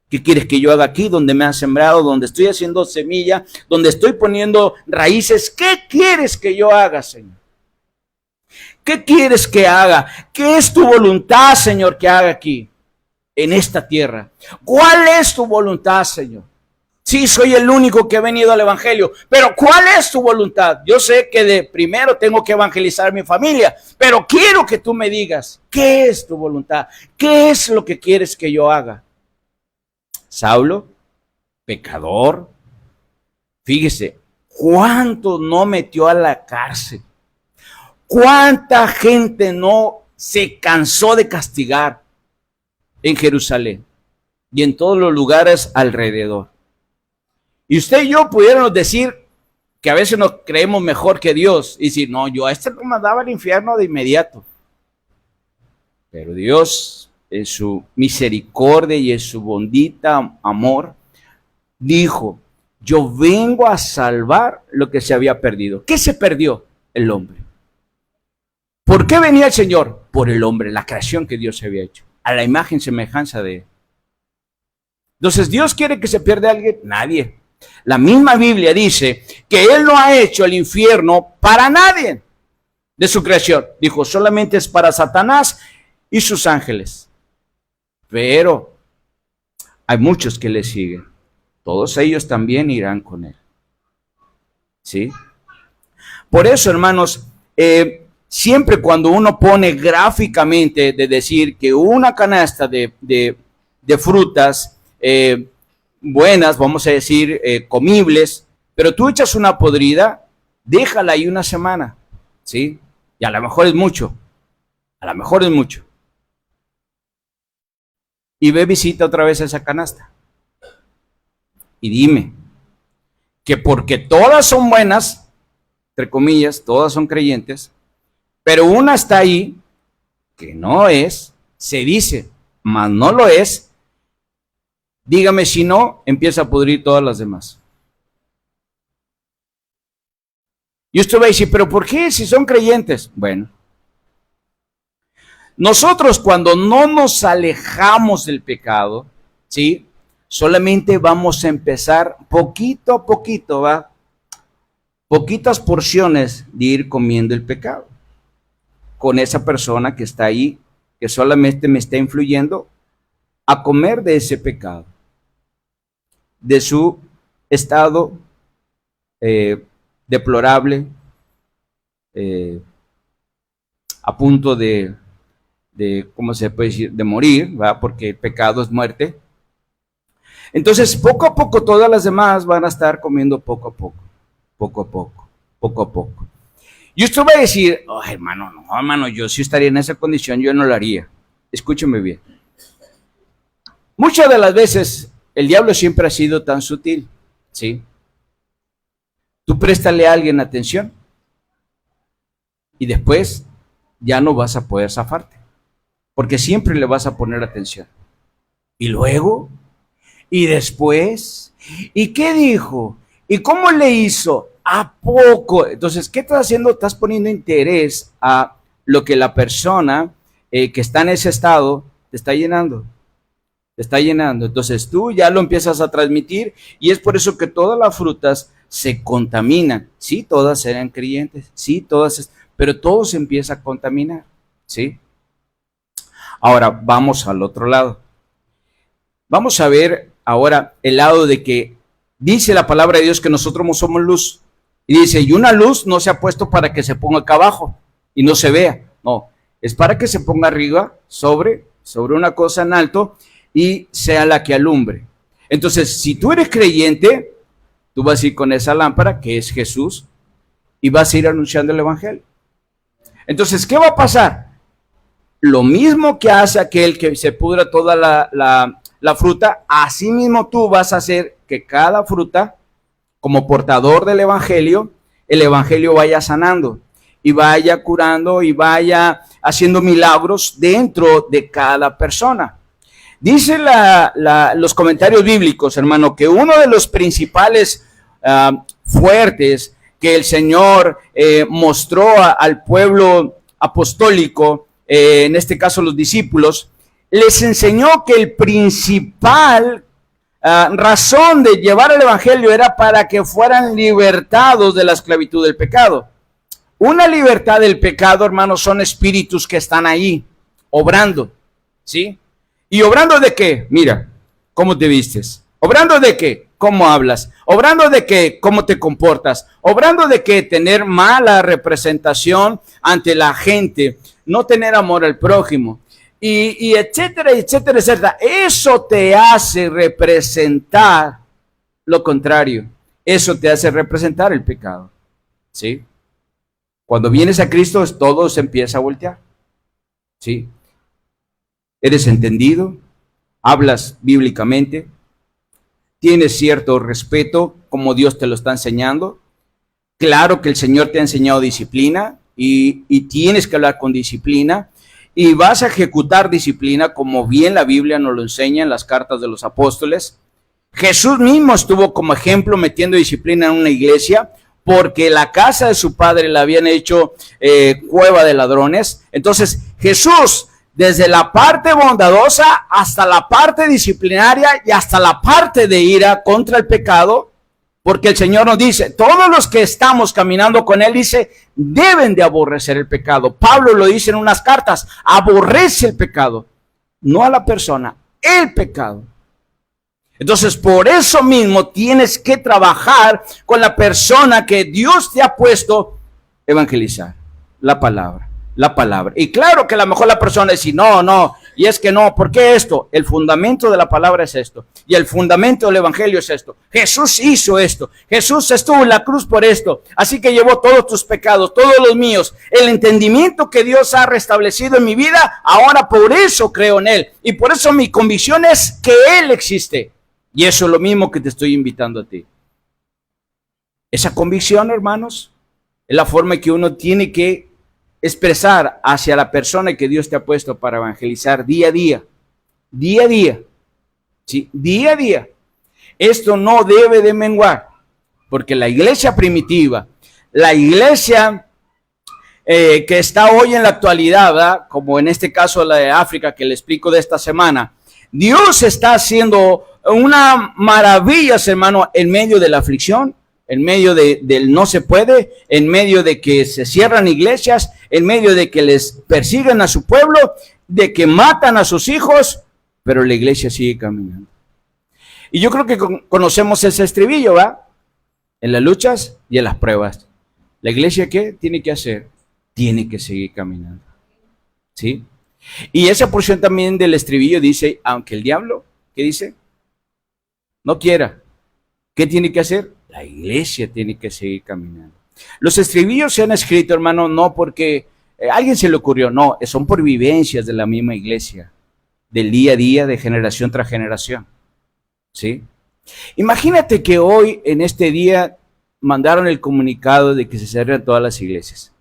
¿Qué quieres que yo haga aquí, donde me has sembrado, donde estoy haciendo semilla, donde estoy poniendo raíces? ¿Qué quieres que yo haga, Señor? ¿Qué quieres que haga? ¿Qué es tu voluntad, Señor, que haga aquí, en esta tierra? ¿Cuál es tu voluntad, Señor? Sí, soy el único que he venido al evangelio, pero ¿cuál es tu voluntad? Yo sé que de primero tengo que evangelizar a mi familia, pero quiero que tú me digas, ¿qué es tu voluntad? ¿Qué es lo que quieres que yo haga? Saulo, pecador, fíjese, ¿cuánto no metió a la cárcel? ¿Cuánta gente no se cansó de castigar en Jerusalén y en todos los lugares alrededor? Y usted y yo pudiéramos decir que a veces nos creemos mejor que Dios y decir, no, yo a este lo mandaba al infierno de inmediato. Pero Dios, en su misericordia y en su bendita amor, dijo, yo vengo a salvar lo que se había perdido. ¿Qué se perdió? El hombre. ¿Por qué venía el Señor? Por el hombre, la creación que Dios había hecho, a la imagen y semejanza de él. Entonces, ¿Dios quiere que se pierda alguien? Nadie. La misma Biblia dice que Él no ha hecho el infierno para nadie de su creación. Dijo, solamente es para Satanás y sus ángeles. Pero hay muchos que le siguen. Todos ellos también irán con Él. ¿Sí? Por eso, hermanos, siempre cuando uno pone gráficamente de decir que una canasta de frutas buenas, vamos a decir, comibles, pero tú echas una podrida, déjala ahí una semana, ¿sí? Y a lo mejor es mucho, a lo mejor es mucho. Y ve, visita otra vez esa canasta. Y dime que porque todas son buenas, entre comillas, todas son creyentes, pero una está ahí que no es, se dice, mas no lo es, dígame si no, empieza a pudrir todas las demás. Y usted va a decir, pero ¿por qué si son creyentes? Bueno, nosotros cuando no nos alejamos del pecado, ¿sí? Solamente vamos a empezar poquito a poquito, ¿va? Poquitas porciones de ir comiendo el pecado con esa persona que está ahí, que solamente me está influyendo a comer de ese pecado, de su estado deplorable, a punto de, ¿cómo se puede decir?, de morir, ¿va? Porque el pecado es muerte. Entonces, poco a poco, todas las demás van a estar comiendo poco a poco, poco a poco, poco a poco. Y usted va a decir, oh, hermano, no, hermano, yo si estaría en esa condición, yo no lo haría. Escúcheme bien. Muchas de las veces, el diablo siempre ha sido tan sutil, ¿sí? Tú préstale a alguien atención y después ya no vas a poder zafarte, porque siempre le vas a poner atención. Y luego, y después, ¿y qué dijo? ¿Y cómo le hizo? ¿A poco? Entonces, ¿qué estás haciendo? Estás poniendo interés a lo que la persona que está en ese estado te está llenando. Te está llenando. Entonces tú ya lo empiezas a transmitir y es por eso que todas las frutas se contaminan. Sí, todas eran creyentes. Sí, todas, pero todo se empieza a contaminar. ¿Sí? Ahora vamos al otro lado. Vamos a ver ahora el lado de que dice la palabra de Dios que nosotros somos luz. Y dice, y una luz no se ha puesto para que se ponga acá abajo y no se vea. No, es para que se ponga arriba, sobre una cosa en alto y sea la que alumbre. Entonces, si tú eres creyente, tú vas a ir con esa lámpara que es Jesús y vas a ir anunciando el evangelio. Entonces, ¿qué va a pasar? Lo mismo que hace aquel que se pudra toda la fruta, así mismo tú vas a hacer que cada fruta, como portador del evangelio, el evangelio vaya sanando y vaya curando y vaya haciendo milagros dentro de cada persona. Dice los comentarios bíblicos, hermano, que uno de los principales fuertes que el Señor mostró al pueblo apostólico, en este caso los discípulos, les enseñó que el principal razón de llevar el evangelio era para que fueran libertados de la esclavitud del pecado. Una libertad del pecado, hermanos, son espíritus que están ahí obrando, ¿sí? ¿Y obrando de qué? Mira, ¿cómo te vistes? ¿Obrando de qué? ¿Cómo hablas? ¿Obrando de qué? ¿Cómo te comportas? ¿Obrando de qué? Tener mala representación ante la gente, no tener amor al prójimo, y etcétera, etcétera, etcétera. Eso te hace representar lo contrario. Eso te hace representar el pecado, ¿sí? Cuando vienes a Cristo, todo se empieza a voltear, ¿sí? Eres entendido, hablas bíblicamente, tienes cierto respeto como Dios te lo está enseñando. Claro que el Señor te ha enseñado disciplina y tienes que hablar con disciplina y vas a ejecutar disciplina como bien la Biblia nos lo enseña en las cartas de los apóstoles. Jesús mismo estuvo como ejemplo metiendo disciplina en una iglesia porque la casa de su padre la habían hecho cueva de ladrones. Entonces Jesús, desde la parte bondadosa hasta la parte disciplinaria y hasta la parte de ira contra el pecado, porque el Señor nos dice, todos los que estamos caminando con Él, dice, deben de aborrecer el pecado. Pablo lo dice en unas cartas, aborrece el pecado, no a la persona, el pecado. Entonces, por eso mismo tienes que trabajar con la persona que Dios te ha puesto evangelizar, la palabra. La palabra. Y claro que a lo mejor la persona dice, no, y es que no, ¿por qué esto? El fundamento de la palabra es esto, y el fundamento del evangelio es esto. Jesús hizo esto, Jesús estuvo en la cruz por esto, así que llevó todos tus pecados, todos los míos. El entendimiento que Dios ha restablecido en mi vida, ahora por eso creo en Él, y por eso mi convicción es que Él existe. Y eso es lo mismo que te estoy invitando a ti. Esa convicción, hermanos, es la forma en que uno tiene que expresar hacia la persona que Dios te ha puesto para evangelizar día a día, ¿sí? Día a día. Esto no debe de menguar, porque la iglesia primitiva, la iglesia que está hoy en la actualidad, ¿verdad? Como en este caso la de África que le explico de esta semana, Dios está haciendo una maravilla, hermano, en medio de la aflicción, en medio del no se puede, en medio de que se cierran iglesias, en medio de que les persiguen a su pueblo, de que matan a sus hijos, pero la iglesia sigue caminando. Y yo creo que conocemos ese estribillo, ¿va? En las luchas y en las pruebas. ¿La iglesia qué tiene que hacer? Tiene que seguir caminando, ¿sí? Y esa porción también del estribillo dice, aunque el diablo, ¿qué dice? No quiera. ¿Qué tiene que hacer? La iglesia tiene que seguir caminando. Los estribillos se han escrito, hermano, no porque a alguien se le ocurrió, no, son por vivencias de la misma iglesia, del día a día, de generación tras generación, ¿sí? Imagínate que hoy, en este día, mandaron el comunicado de que se cierran todas las iglesias.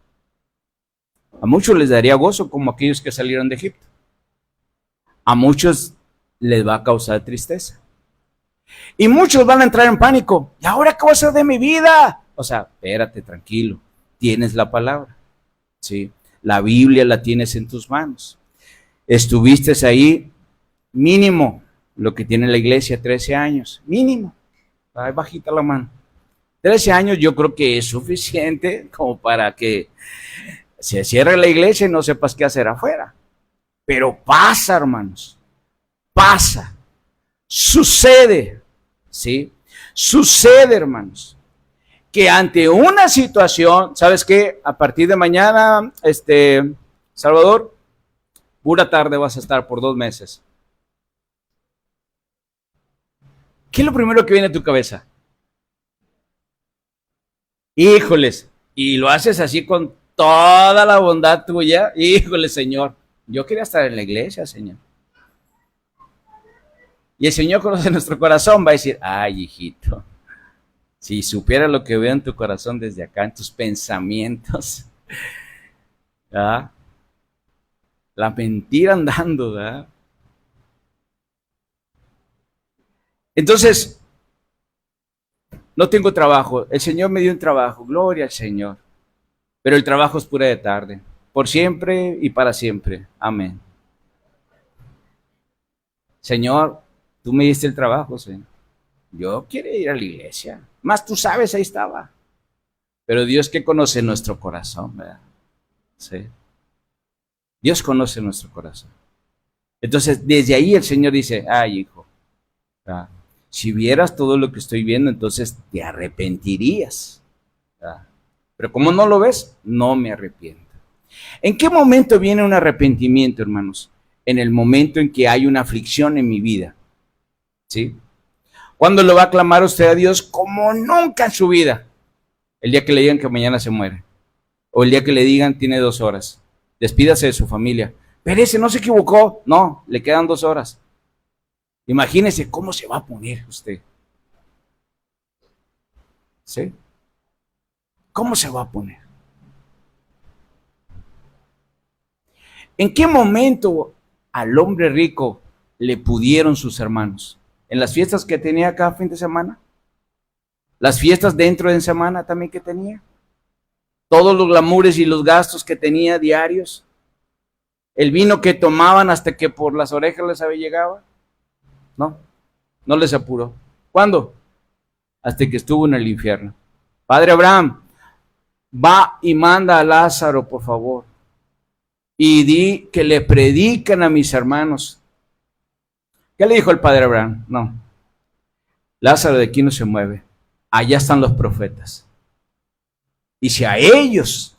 A muchos les daría gozo, como aquellos que salieron de Egipto. A muchos les va a causar tristeza. Y muchos van a entrar en pánico. ¿Y ahora qué va a ser de mi vida? O sea, espérate, tranquilo, tienes la palabra, ¿sí? La Biblia la tienes en tus manos. Estuviste ahí mínimo, lo que tiene la iglesia, 13 años, mínimo. Ay, bajita la mano. 13 años yo creo que es suficiente como para que se cierre la iglesia y no sepas qué hacer afuera. Pero pasa, hermanos, pasa, sucede, ¿sí? Sucede, hermanos, que ante una situación, ¿sabes qué? A partir de mañana, Salvador, pura tarde vas a estar por 2 meses. ¿Qué es lo primero que viene a tu cabeza? Híjoles, y lo haces así con toda la bondad tuya. Híjole, Señor, yo quería estar en la iglesia, Señor. Y el Señor conoce nuestro corazón, va a decir, ay, hijito, si supiera lo que veo en tu corazón desde acá, en tus pensamientos, ¿verdad? La mentira andando, ¿verdad? Entonces, no tengo trabajo. El Señor me dio un trabajo, gloria al Señor. Pero el trabajo es pura de tarde, por siempre y para siempre. Amén. Señor, tú me diste el trabajo, Señor. Yo quiero ir a la iglesia. Más tú sabes, ahí estaba. Pero Dios que conoce nuestro corazón, ¿verdad? Sí. Dios conoce nuestro corazón. Entonces, desde ahí el Señor dice, ay, hijo, ¿verdad? Si vieras todo lo que estoy viendo, entonces te arrepentirías, ¿verdad? Pero como no lo ves, no me arrepiento. ¿En qué momento viene un arrepentimiento, hermanos? En el momento en que hay una aflicción en mi vida, ¿sí? ¿Cuándo lo va a clamar usted a Dios? Como nunca en su vida. El día que le digan que mañana se muere. O el día que le digan tiene 2 horas. Despídase de su familia. Pero ese no se equivocó. No, le quedan 2 horas. Imagínese cómo se va a poner usted. ¿Sí? ¿Cómo se va a poner? ¿En qué momento al hombre rico le pudieron sus hermanos? ¿En las fiestas que tenía cada fin de semana? ¿Las fiestas dentro de semana también que tenía? ¿Todos los glamures y los gastos que tenía diarios? ¿El vino que tomaban hasta que por las orejas les había llegado? No, no les apuró. ¿Cuándo? Hasta que estuvo en el infierno. Padre Abraham, va y manda a Lázaro, por favor. Y di que le predican a mis hermanos. ¿Qué le dijo el padre Abraham? No, Lázaro de aquí no se mueve. Allá están los profetas. Y si a ellos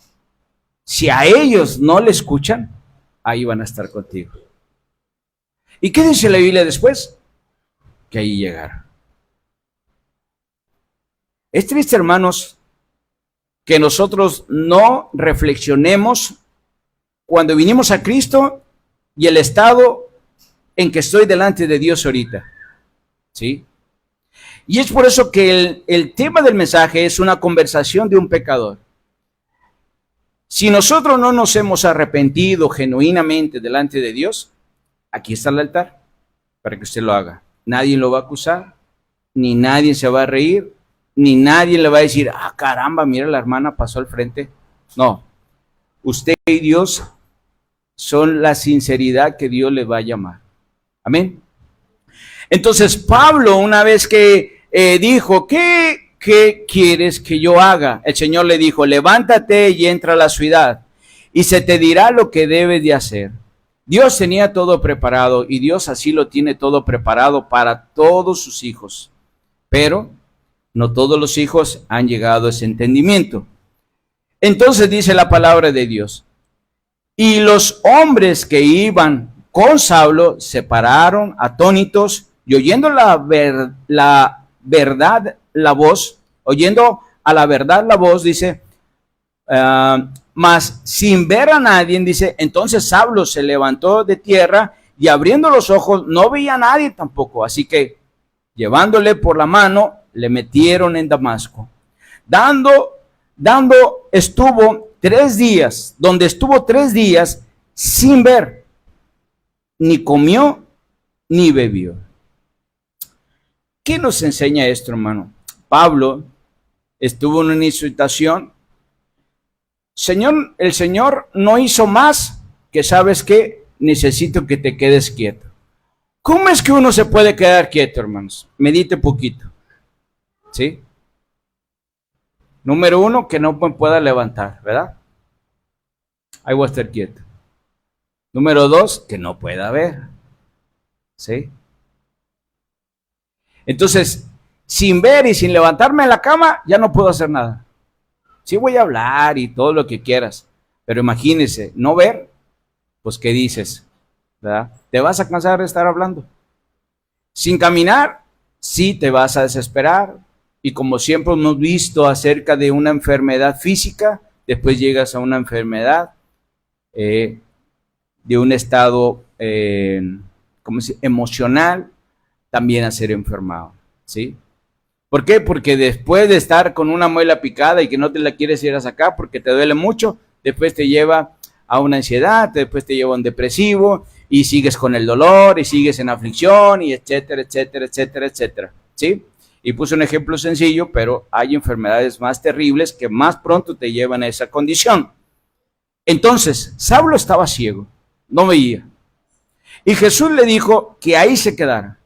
no le escuchan, ahí van a estar contigo. ¿Y qué dice la Biblia después? Que ahí llegaron. Es triste, hermanos, que nosotros no reflexionemos cuando vinimos a Cristo y el estado en que estoy delante de Dios ahorita. ¿Sí? Y es por eso que el tema del mensaje es una conversación de un pecador. Si nosotros no nos hemos arrepentido genuinamente delante de Dios, aquí está el altar para que usted lo haga. Nadie lo va a acusar, ni nadie se va a reír, ni nadie le va a decir, ah, caramba, mira, la hermana pasó al frente. No, usted y Dios son la sinceridad que Dios le va a llamar. Amén. Entonces Pablo, una vez que dijo, ¿qué quieres que yo haga? El Señor le dijo, levántate y entra a la ciudad y se te dirá lo que debes de hacer. Dios tenía todo preparado y Dios así lo tiene todo preparado para todos sus hijos. Pero no todos los hijos han llegado a ese entendimiento. Entonces dice la palabra de Dios. Y los hombres que iban con Saulo se pararon atónitos y oyendo oyendo a la verdad la voz, dice, mas sin ver a nadie, dice, entonces Saulo se levantó de tierra y abriendo los ojos no veía a nadie tampoco, así que llevándole por la mano le metieron en Damasco. Estuvo 3 días, donde estuvo 3 días sin ver, ni comió, ni bebió. ¿Qué nos enseña esto, hermano? Pablo estuvo en una situación. El Señor no hizo más que, ¿sabes qué? Necesito que te quedes quieto. ¿Cómo es que uno se puede quedar quieto, hermanos? Medite poquito. ¿Sí? Número uno, que no me pueda levantar, ¿verdad? Ahí voy a estar quieto. Número dos, que no pueda ver. ¿Sí? Entonces, sin ver y sin levantarme de la cama, ya no puedo hacer nada. Sí voy a hablar y todo lo que quieras, pero imagínese, no ver, pues ¿qué dices? ¿Verdad? Te vas a cansar de estar hablando. Sin caminar, sí te vas a desesperar. Y como siempre hemos visto acerca de una enfermedad física, después llegas a una enfermedad de un estado emocional, también a ser enfermado, ¿sí? ¿Por qué? Porque después de estar con una muela picada y que no te la quieres ir a sacar porque te duele mucho, después te lleva a una ansiedad, después te lleva a un depresivo y sigues con el dolor y sigues en aflicción y etcétera, etcétera, etcétera, etcétera, ¿sí? Y puse un ejemplo sencillo, pero hay enfermedades más terribles que más pronto te llevan a esa condición. Entonces, Saulo estaba ciego, no veía. Y Jesús le dijo que ahí se quedara.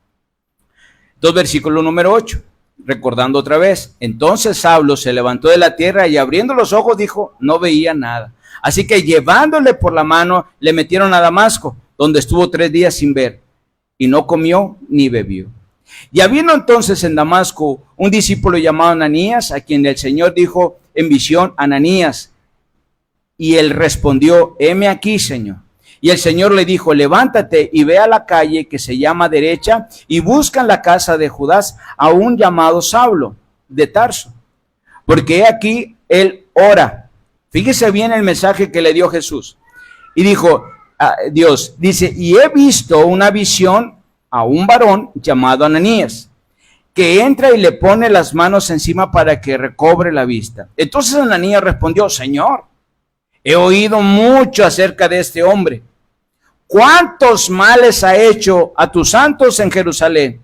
Versículo número 8. Recordando otra vez, entonces Saulo se levantó de la tierra y abriendo los ojos dijo, no veía nada. Así que llevándole por la mano, le metieron a Damasco, donde estuvo 3 días sin ver, y no comió ni bebió. Y habiendo entonces en Damasco un discípulo llamado Ananías, a quien el Señor dijo en visión, Ananías, y él respondió, heme aquí, Señor. Y el Señor le dijo, levántate y ve a la calle que se llama derecha y busca en la casa de Judas a un llamado Saulo de Tarso. Porque he aquí él ora. Fíjese bien el mensaje que le dio Jesús. Y dijo, Dios, dice, y he visto una visión a un varón llamado Ananías, que entra y le pone las manos encima para que recobre la vista. Entonces Ananías respondió, Señor, he oído mucho acerca de este hombre. ¿Cuántos males ha hecho a tus santos en Jerusalén?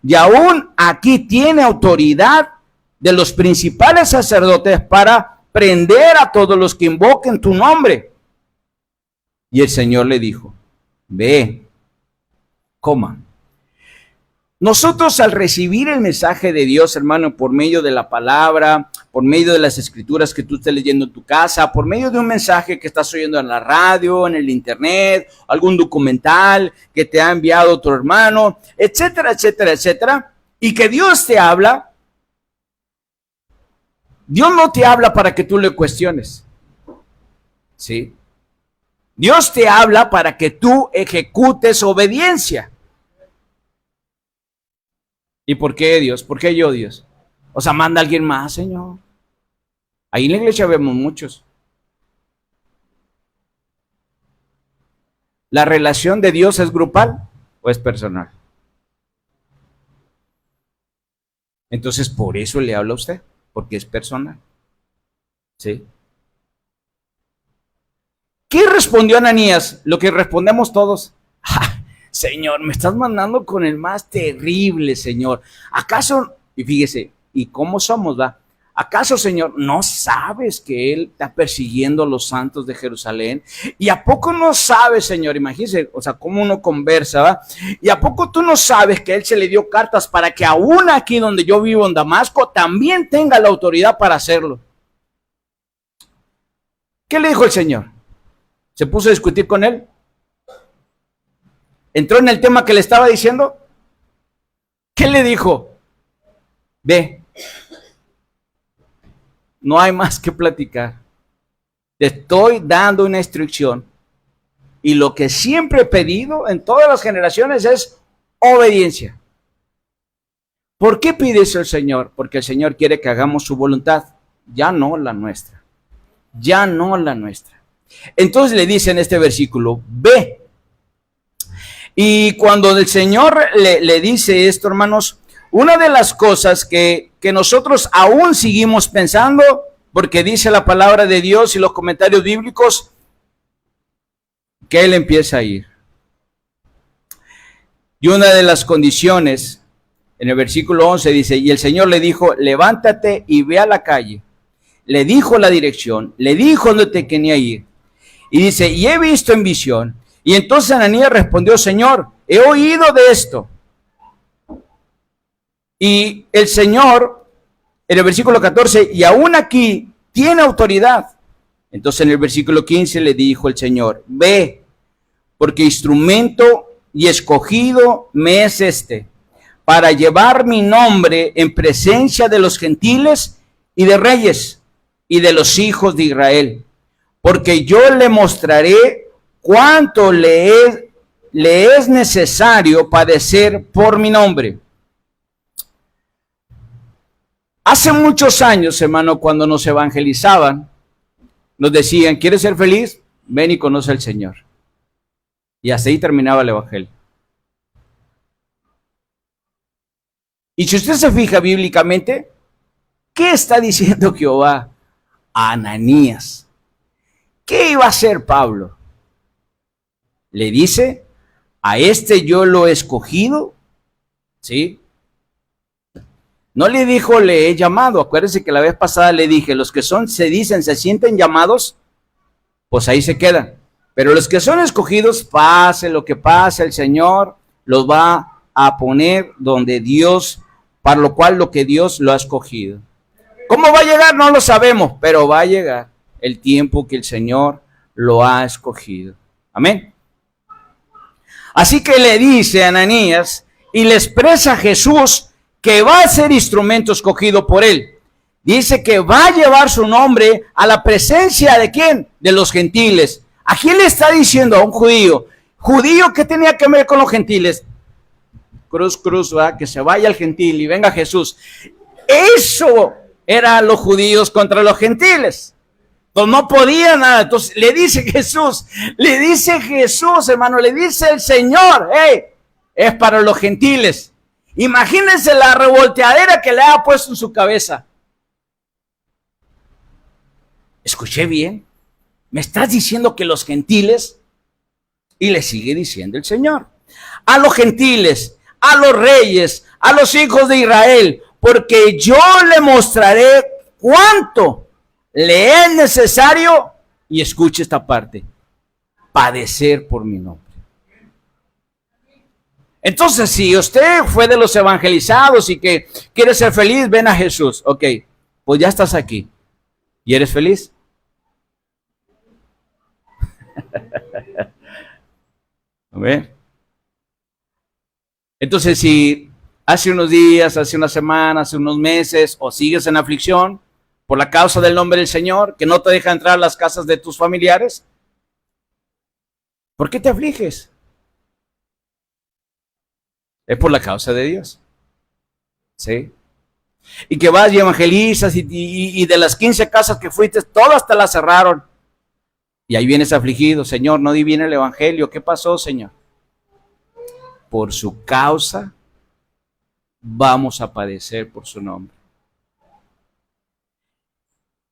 Y aún aquí tiene autoridad de los principales sacerdotes para prender a todos los que invoquen tu nombre. Y el Señor le dijo, ve, coma. Nosotros al recibir el mensaje de Dios, hermano, por medio de la palabra, por medio de las escrituras que tú estés leyendo en tu casa, por medio de un mensaje que estás oyendo en la radio, en el internet, algún documental que te ha enviado tu hermano, etcétera, etcétera, etcétera, y que Dios te habla, Dios no te habla para que tú le cuestiones, ¿sí? Dios te habla para que tú ejecutes obediencia. ¿Y por qué Dios? ¿Por qué yo Dios? O sea, manda a alguien más, Señor. Ahí en la iglesia vemos muchos. ¿La relación de Dios es grupal o es personal? Entonces, por eso le habla a usted, porque es personal. ¿Sí? ¿Qué respondió Ananías? Lo que respondemos todos. Señor, me estás mandando con el más terrible, Señor. ¿Acaso, y fíjese, ¿y cómo somos, va? ¿Acaso, Señor, no sabes que Él está persiguiendo a los santos de Jerusalén? ¿Y a poco no sabes, Señor? Imagínese, o sea, cómo uno conversa, ¿va? ¿Y a poco tú no sabes que Él se le dio cartas para que aún aquí donde yo vivo en Damasco también tenga la autoridad para hacerlo? ¿Qué le dijo el Señor? ¿Se puso a discutir con Él? ¿Entró en el tema que le estaba diciendo? ¿Qué le dijo? Ve, no hay más que platicar. Te estoy dando una instrucción. Y lo que siempre he pedido en todas las generaciones es obediencia. ¿Por qué pide eso el Señor? Porque el Señor quiere que hagamos su voluntad, ya no la nuestra. Ya no la nuestra. Entonces le dice en este versículo, ve. Y cuando el Señor le dice esto, hermanos, una de las cosas que nosotros aún seguimos pensando, porque dice la palabra de Dios y los comentarios bíblicos, que Él empieza a ir. Y una de las condiciones En el versículo 11 dice, y el Señor le dijo, levántate y ve a la calle. Le dijo la dirección, le dijo dónde te quería ir. Y dice, y he visto en visión. Y entonces Ananías respondió, Señor, he oído de esto. Y el Señor, en el versículo 14, y aún aquí tiene autoridad. Entonces en el versículo 15 le dijo el Señor, ve, porque instrumento y escogido me es este, para llevar mi nombre en presencia de los gentiles y de reyes y de los hijos de Israel. Porque yo le mostraré cuánto le es necesario padecer por mi nombre. Hace muchos años, hermano, cuando nos evangelizaban, nos decían, ¿quieres ser feliz? Ven y conoce al Señor. Y así terminaba el evangelio. Y si usted se fija bíblicamente, ¿qué está diciendo Jehová a Ananías? ¿Qué iba a hacer Pablo? Le dice, a este yo lo he escogido, ¿sí? No le dijo, le he llamado. Acuérdense que la vez pasada le dije, los que se sienten llamados, pues ahí se quedan. Pero los que son escogidos, pase lo que pase, el Señor los va a poner donde Dios, para lo cual lo que Dios lo ha escogido. ¿Cómo va a llegar? No lo sabemos, pero va a llegar el tiempo que el Señor lo ha escogido. Amén. Así que le dice a Ananías y le expresa a Jesús que va a ser instrumento escogido por él. Dice que va a llevar su nombre a la presencia de ¿quién? De los gentiles. ¿A quién le está diciendo? A un judío. ¿Judío qué tenía que ver con los gentiles? Cruz, ¿verdad? Que se vaya el gentil y venga Jesús. Eso eran los judíos contra los gentiles. Entonces no podía nada. Entonces le dice Jesús, hermano, le dice el Señor, hey, es para los gentiles. Imagínense la revolteadera que le ha puesto en su cabeza. Escuché bien. ¿Me estás diciendo que los gentiles? Y le sigue diciendo el Señor. A los gentiles, a los reyes, a los hijos de Israel, porque yo le mostraré cuánto le es necesario, y escuche esta parte, padecer por mi nombre. Entonces, si usted fue de los evangelizados y que quiere ser feliz, ven a Jesús. Ok, pues ya estás aquí. ¿Y eres feliz? A ver. Entonces, si hace unos días, hace una semana, hace unos meses, o sigues en aflicción por la causa del nombre del Señor, que no te deja entrar a las casas de tus familiares, ¿por qué te afliges? Es por la causa de Dios. ¿Sí? Y que vas y evangelizas y de las 15 casas que fuiste, todas te las cerraron. Y ahí vienes afligido, Señor, no di bien el evangelio. ¿Qué pasó, Señor? Por su causa vamos a padecer por su nombre.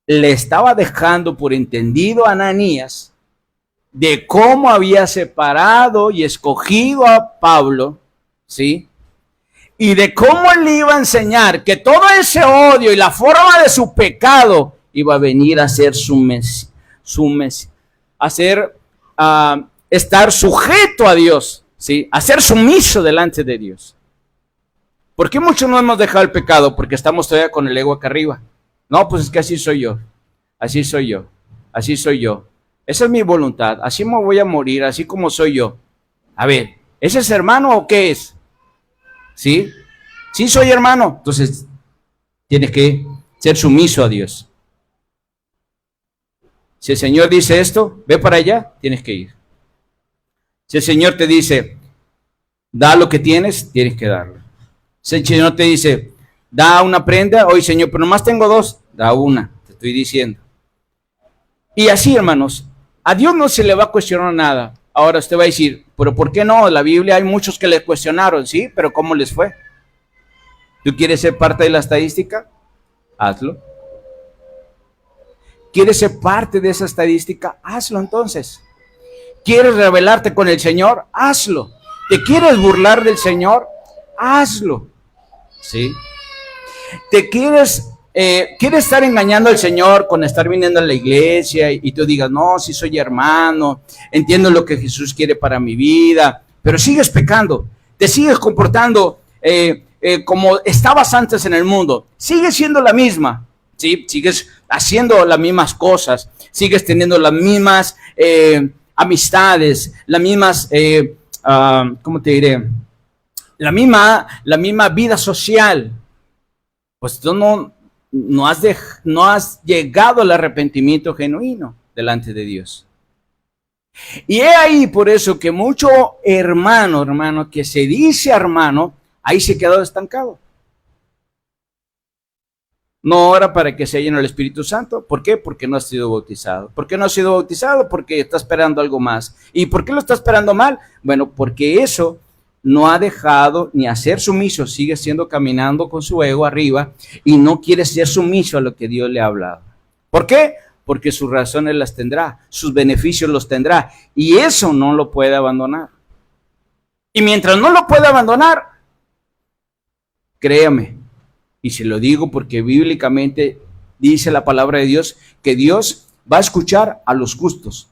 Le estaba dejando por entendido a Ananías de cómo había separado y escogido a Pablo, ¿sí? Y de cómo él le iba a enseñar que todo ese odio y la forma de su pecado iba a venir a ser estar sujeto a Dios, ¿sí? A ser sumiso delante de Dios. ¿Por qué muchos no hemos dejado el pecado? Porque estamos todavía con el ego acá arriba. No, pues es que así soy yo, así soy yo, así soy yo. Esa es mi voluntad, así me voy a morir, así como soy yo. A ver, ¿ese es hermano o qué es? ¿Sí? Sí soy hermano. Entonces, tienes que ser sumiso a Dios. Si el Señor dice esto, ve para allá, tienes que ir. Si el Señor te dice, da lo que tienes que darlo. Si el Señor te dice, da una prenda, oye Señor, pero nomás tengo 2, da una, te estoy diciendo. Y así, hermanos, a Dios no se le va a cuestionar nada. Ahora usted va a decir, pero ¿por qué no? En la Biblia hay muchos que le cuestionaron, ¿sí? Pero ¿cómo les fue? ¿Tú quieres ser parte de la estadística? Hazlo. ¿Quieres ser parte de esa estadística? Hazlo entonces. ¿Quieres rebelarte con el Señor? Hazlo. ¿Te quieres burlar del Señor? Hazlo. ¿sí? Te quieres estar engañando al Señor con estar viniendo a la iglesia y tú digas, no, sí soy hermano, entiendo lo que Jesús quiere para mi vida, pero sigues pecando, te sigues comportando como estabas antes en el mundo, sigues siendo la misma, ¿sí? Sigues haciendo las mismas cosas, sigues teniendo las mismas amistades, las mismas, ¿cómo te diré? La misma vida social. Pues tú no has llegado al arrepentimiento genuino delante de Dios. Y es ahí por eso que mucho hermano, que se dice hermano, ahí se quedó estancado. No ora para que se llene el Espíritu Santo. ¿Por qué? Porque no ha sido bautizado. ¿Por qué no ha sido bautizado? Porque está esperando algo más. ¿Y por qué lo está esperando mal? Bueno, porque eso no ha dejado ni a ser sumiso, sigue siendo caminando con su ego arriba y no quiere ser sumiso a lo que Dios le ha hablado. ¿Por qué? Porque sus razones las tendrá, sus beneficios los tendrá y eso no lo puede abandonar. Y mientras no lo puede abandonar, créame, y se lo digo porque bíblicamente dice la palabra de Dios que Dios va a escuchar a los justos,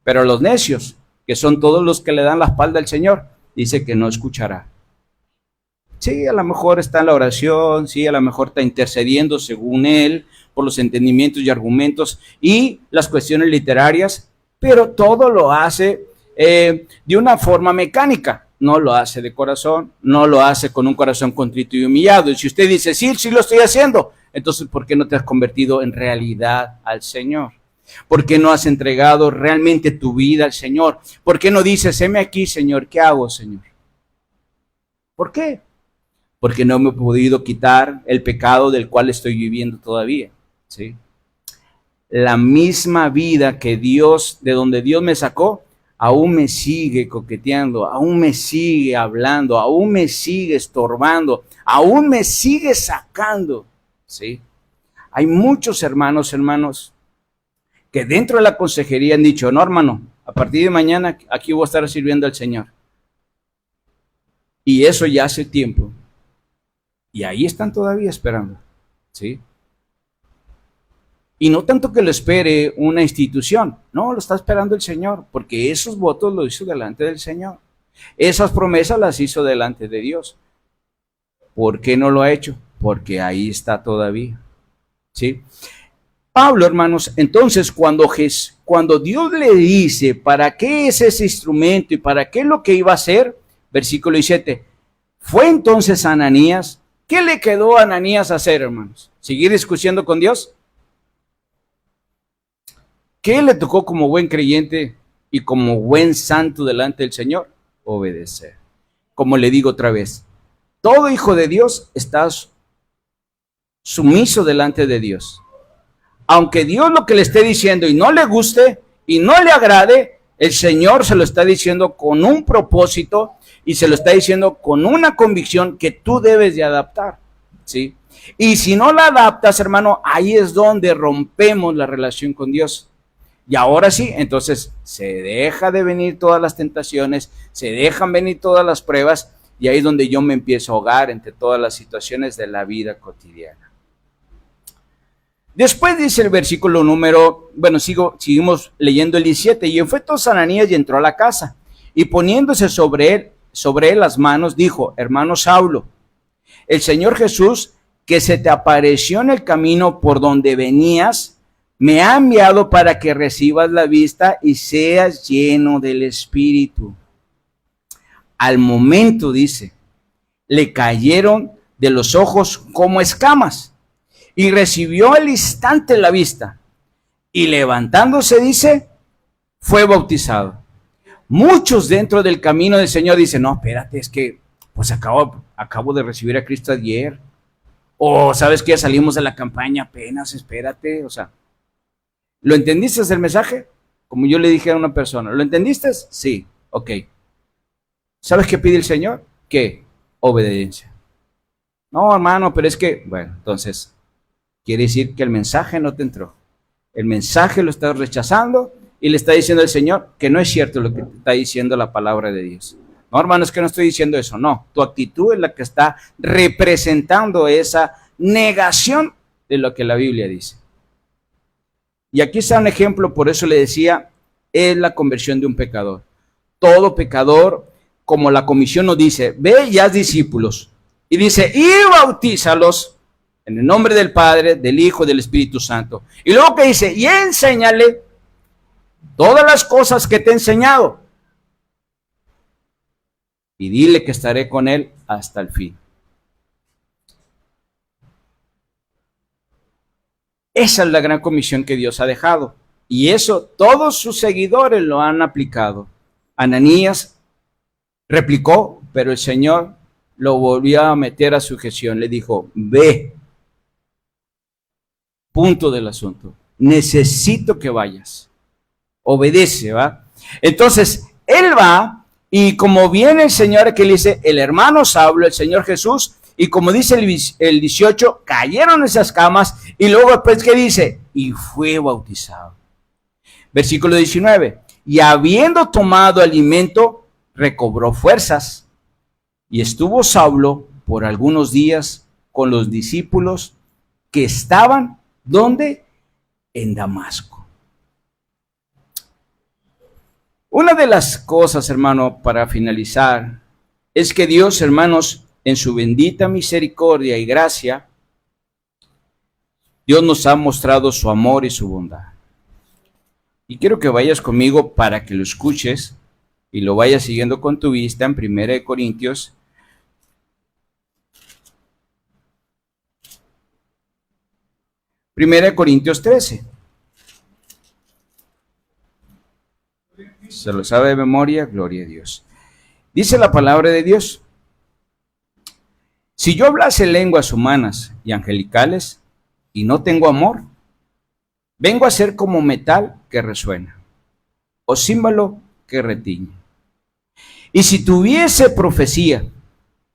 pero a los necios, que son todos los que le dan la espalda al Señor, dice que no escuchará. Sí, a lo mejor está en la oración, sí, a lo mejor está intercediendo según él por los entendimientos y argumentos y las cuestiones literarias, pero todo lo hace de una forma mecánica, no lo hace de corazón, no lo hace con un corazón contrito y humillado. Y si usted dice, sí, sí lo estoy haciendo, entonces ¿por qué no te has convertido en realidad al Señor? ¿Por qué no has entregado realmente tu vida al Señor? ¿Por qué no dices, heme aquí, Señor? ¿Qué hago, Señor? ¿Por qué? Porque no me he podido quitar el pecado del cual estoy viviendo todavía, ¿sí? La misma vida que Dios, de donde Dios me sacó, aún me sigue coqueteando, aún me sigue hablando, aún me sigue estorbando, aún me sigue sacando, ¿sí? Hay muchos hermanos, que dentro de la consejería han dicho, no hermano, a partir de mañana aquí voy a estar sirviendo al Señor. Y eso ya hace tiempo. Y ahí están todavía esperando, ¿sí? Y no tanto que lo espere una institución, no, lo está esperando el Señor, porque esos votos los hizo delante del Señor. Esas promesas las hizo delante de Dios. ¿Por qué no lo ha hecho? Porque ahí está todavía, ¿sí? Pablo, hermanos, entonces cuando Dios le dice para qué es ese instrumento y para qué es lo que iba a hacer, versículo 17, fue entonces Ananías. ¿Qué le quedó a Ananías hacer, hermanos? ¿Seguir discutiendo con Dios? ¿Qué le tocó como buen creyente y como buen santo delante del Señor? Obedecer. Como le digo otra vez, todo hijo de Dios está sumiso delante de Dios. Aunque Dios lo que le esté diciendo y no le guste y no le agrade, el Señor se lo está diciendo con un propósito y se lo está diciendo con una convicción que tú debes de adaptar, ¿sí? Y si no la adaptas, hermano, ahí es donde rompemos la relación con Dios. Y ahora sí, entonces se deja de venir todas las tentaciones, se dejan venir todas las pruebas y ahí es donde yo me empiezo a ahogar entre todas las situaciones de la vida cotidiana. Después dice el versículo seguimos leyendo el 17, y fue entonces Ananías y entró a la casa, y poniéndose sobre él las manos, dijo, hermano Saulo, el Señor Jesús, que se te apareció en el camino por donde venías, me ha enviado para que recibas la vista y seas lleno del Espíritu. Al momento, dice, le cayeron de los ojos como escamas, y recibió al instante la vista, y levantándose, dice, fue bautizado. Muchos dentro del camino del Señor dicen, no, espérate, es que pues acabo de recibir a Cristo ayer, o sabes que ya salimos de la campaña apenas, espérate, o sea, ¿lo entendiste el mensaje? Como yo le dije a una persona, ¿lo entendiste? Sí, ok. ¿Sabes qué pide el Señor? ¿Qué? Obediencia. No, hermano, pero es que, bueno, entonces quiere decir que el mensaje no te entró. El mensaje lo estás rechazando y le está diciendo el Señor que no es cierto lo que te está diciendo la palabra de Dios. No, hermano, es que no estoy diciendo eso, no. Tu actitud es la que está representando esa negación de lo que la Biblia dice. Y aquí está un ejemplo, por eso le decía, es la conversión de un pecador. Todo pecador, como la comisión nos dice, ve y haz discípulos. Y dice, y bautízalos en el nombre del Padre, del Hijo y del Espíritu Santo. Y luego que dice, y enséñale todas las cosas que te he enseñado. Y dile que estaré con él hasta el fin. Esa es la gran comisión que Dios ha dejado. Y eso todos sus seguidores lo han aplicado. Ananías replicó, pero el Señor lo volvió a meter a sujeción. Le dijo, ve. Punto del asunto. Necesito que vayas. Obedece, ¿va? Entonces, él va y como viene el Señor que le dice, el hermano Saulo, el Señor Jesús, y como dice el 18, cayeron esas camas y luego después que dice, y fue bautizado. Versículo 19, y habiendo tomado alimento, recobró fuerzas. Y estuvo Saulo por algunos días con los discípulos que estaban, ¿dónde? En Damasco. Una de las cosas, hermano, para finalizar, es que Dios, hermanos, en su bendita misericordia y gracia, Dios nos ha mostrado su amor y su bondad. Y quiero que vayas conmigo para que lo escuches y lo vayas siguiendo con tu vista en 1 Corintios. Primera de Corintios 13. Se lo sabe de memoria, gloria a Dios. Dice la palabra de Dios. Si yo hablase lenguas humanas y angelicales y no tengo amor, vengo a ser como metal que resuena o címbalo que retiñe. Y si tuviese profecía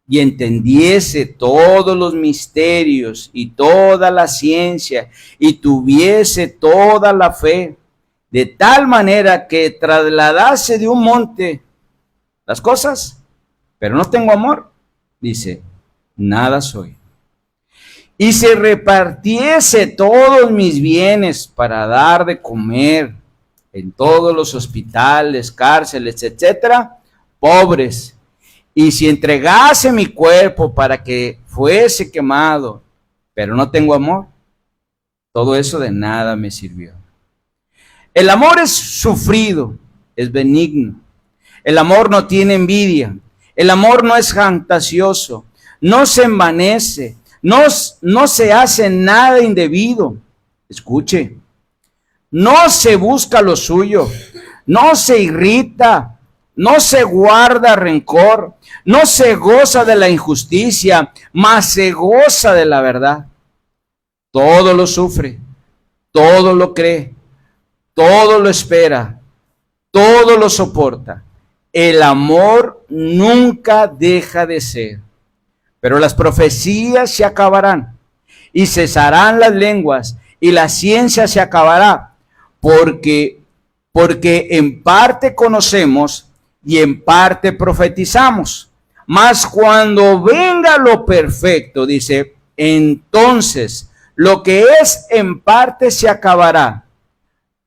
y entendiese todos los misterios y toda la ciencia y tuviese toda la fe, de tal manera que trasladase de un monte las cosas, pero no tengo amor, dice, nada soy. Y se repartiese todos mis bienes para dar de comer en todos los hospitales, cárceles, etcétera, pobres. Y si entregase mi cuerpo para que fuese quemado, pero no tengo amor, todo eso de nada me sirvió. El amor es sufrido, es benigno. El amor no tiene envidia. El amor no es fantasioso, no se envanece, no se hace nada indebido. Escuche, no se busca lo suyo, no se irrita, no se guarda rencor, no se goza de la injusticia, mas se goza de la verdad. Todo lo sufre, todo lo cree, todo lo espera, todo lo soporta. El amor nunca deja de ser. Pero las profecías se acabarán y cesarán las lenguas y la ciencia se acabará, porque en parte conocemos y en parte profetizamos. Mas cuando venga lo perfecto, dice, entonces lo que es en parte se acabará.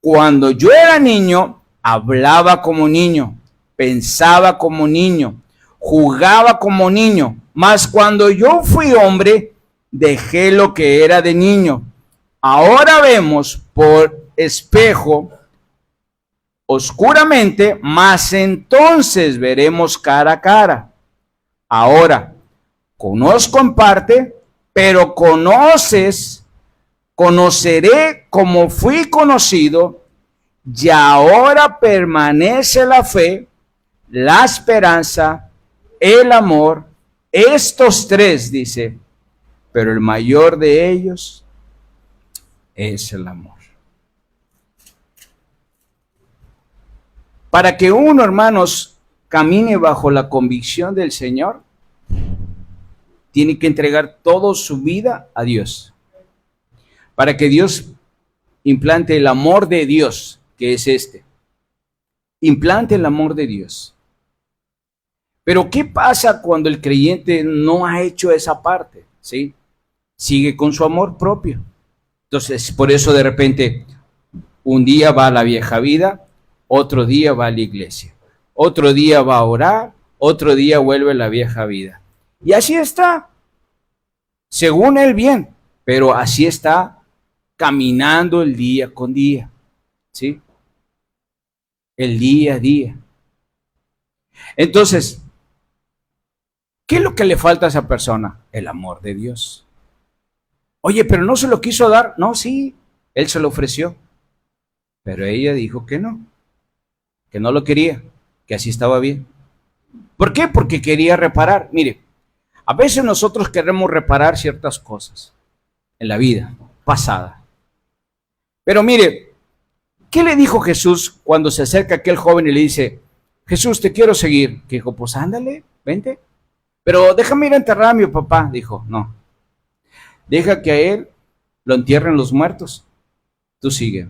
Cuando yo era niño, hablaba como niño, pensaba como niño, jugaba como niño, mas cuando yo fui hombre, dejé lo que era de niño. Ahora vemos por espejo oscuramente, mas entonces veremos cara a cara. Ahora, conozco en parte, pero conoceré como fui conocido, y ahora permanece la fe, la esperanza, el amor, estos tres, dice, pero el mayor de ellos es el amor. Para que uno, hermanos, camine bajo la convicción del Señor, tiene que entregar toda su vida a Dios. Para que Dios implante el amor de Dios, que es este. Implante el amor de Dios. Pero ¿qué pasa cuando el creyente no ha hecho esa parte? ¿Sí? Sigue con su amor propio. Entonces, por eso de repente, un día va a la vieja vida, otro día va a la iglesia, otro día va a orar, otro día vuelve a la vieja vida. Y así está, según él bien, pero así está caminando el día con día, ¿sí? El día a día. Entonces, ¿qué es lo que le falta a esa persona? El amor de Dios. Oye, pero no se lo quiso dar. No, sí, él se lo ofreció. Pero ella dijo que no lo quería, que así estaba bien. ¿Por qué? Porque quería reparar. Mire, a veces nosotros queremos reparar ciertas cosas en la vida pasada. Pero mire, ¿qué le dijo Jesús cuando se acerca a aquel joven y le dice, Jesús, te quiero seguir? Que dijo, pues ándale, vente. Pero déjame ir a enterrar a mi papá. Dijo, no, deja que a él lo entierren los muertos. Tú sigue.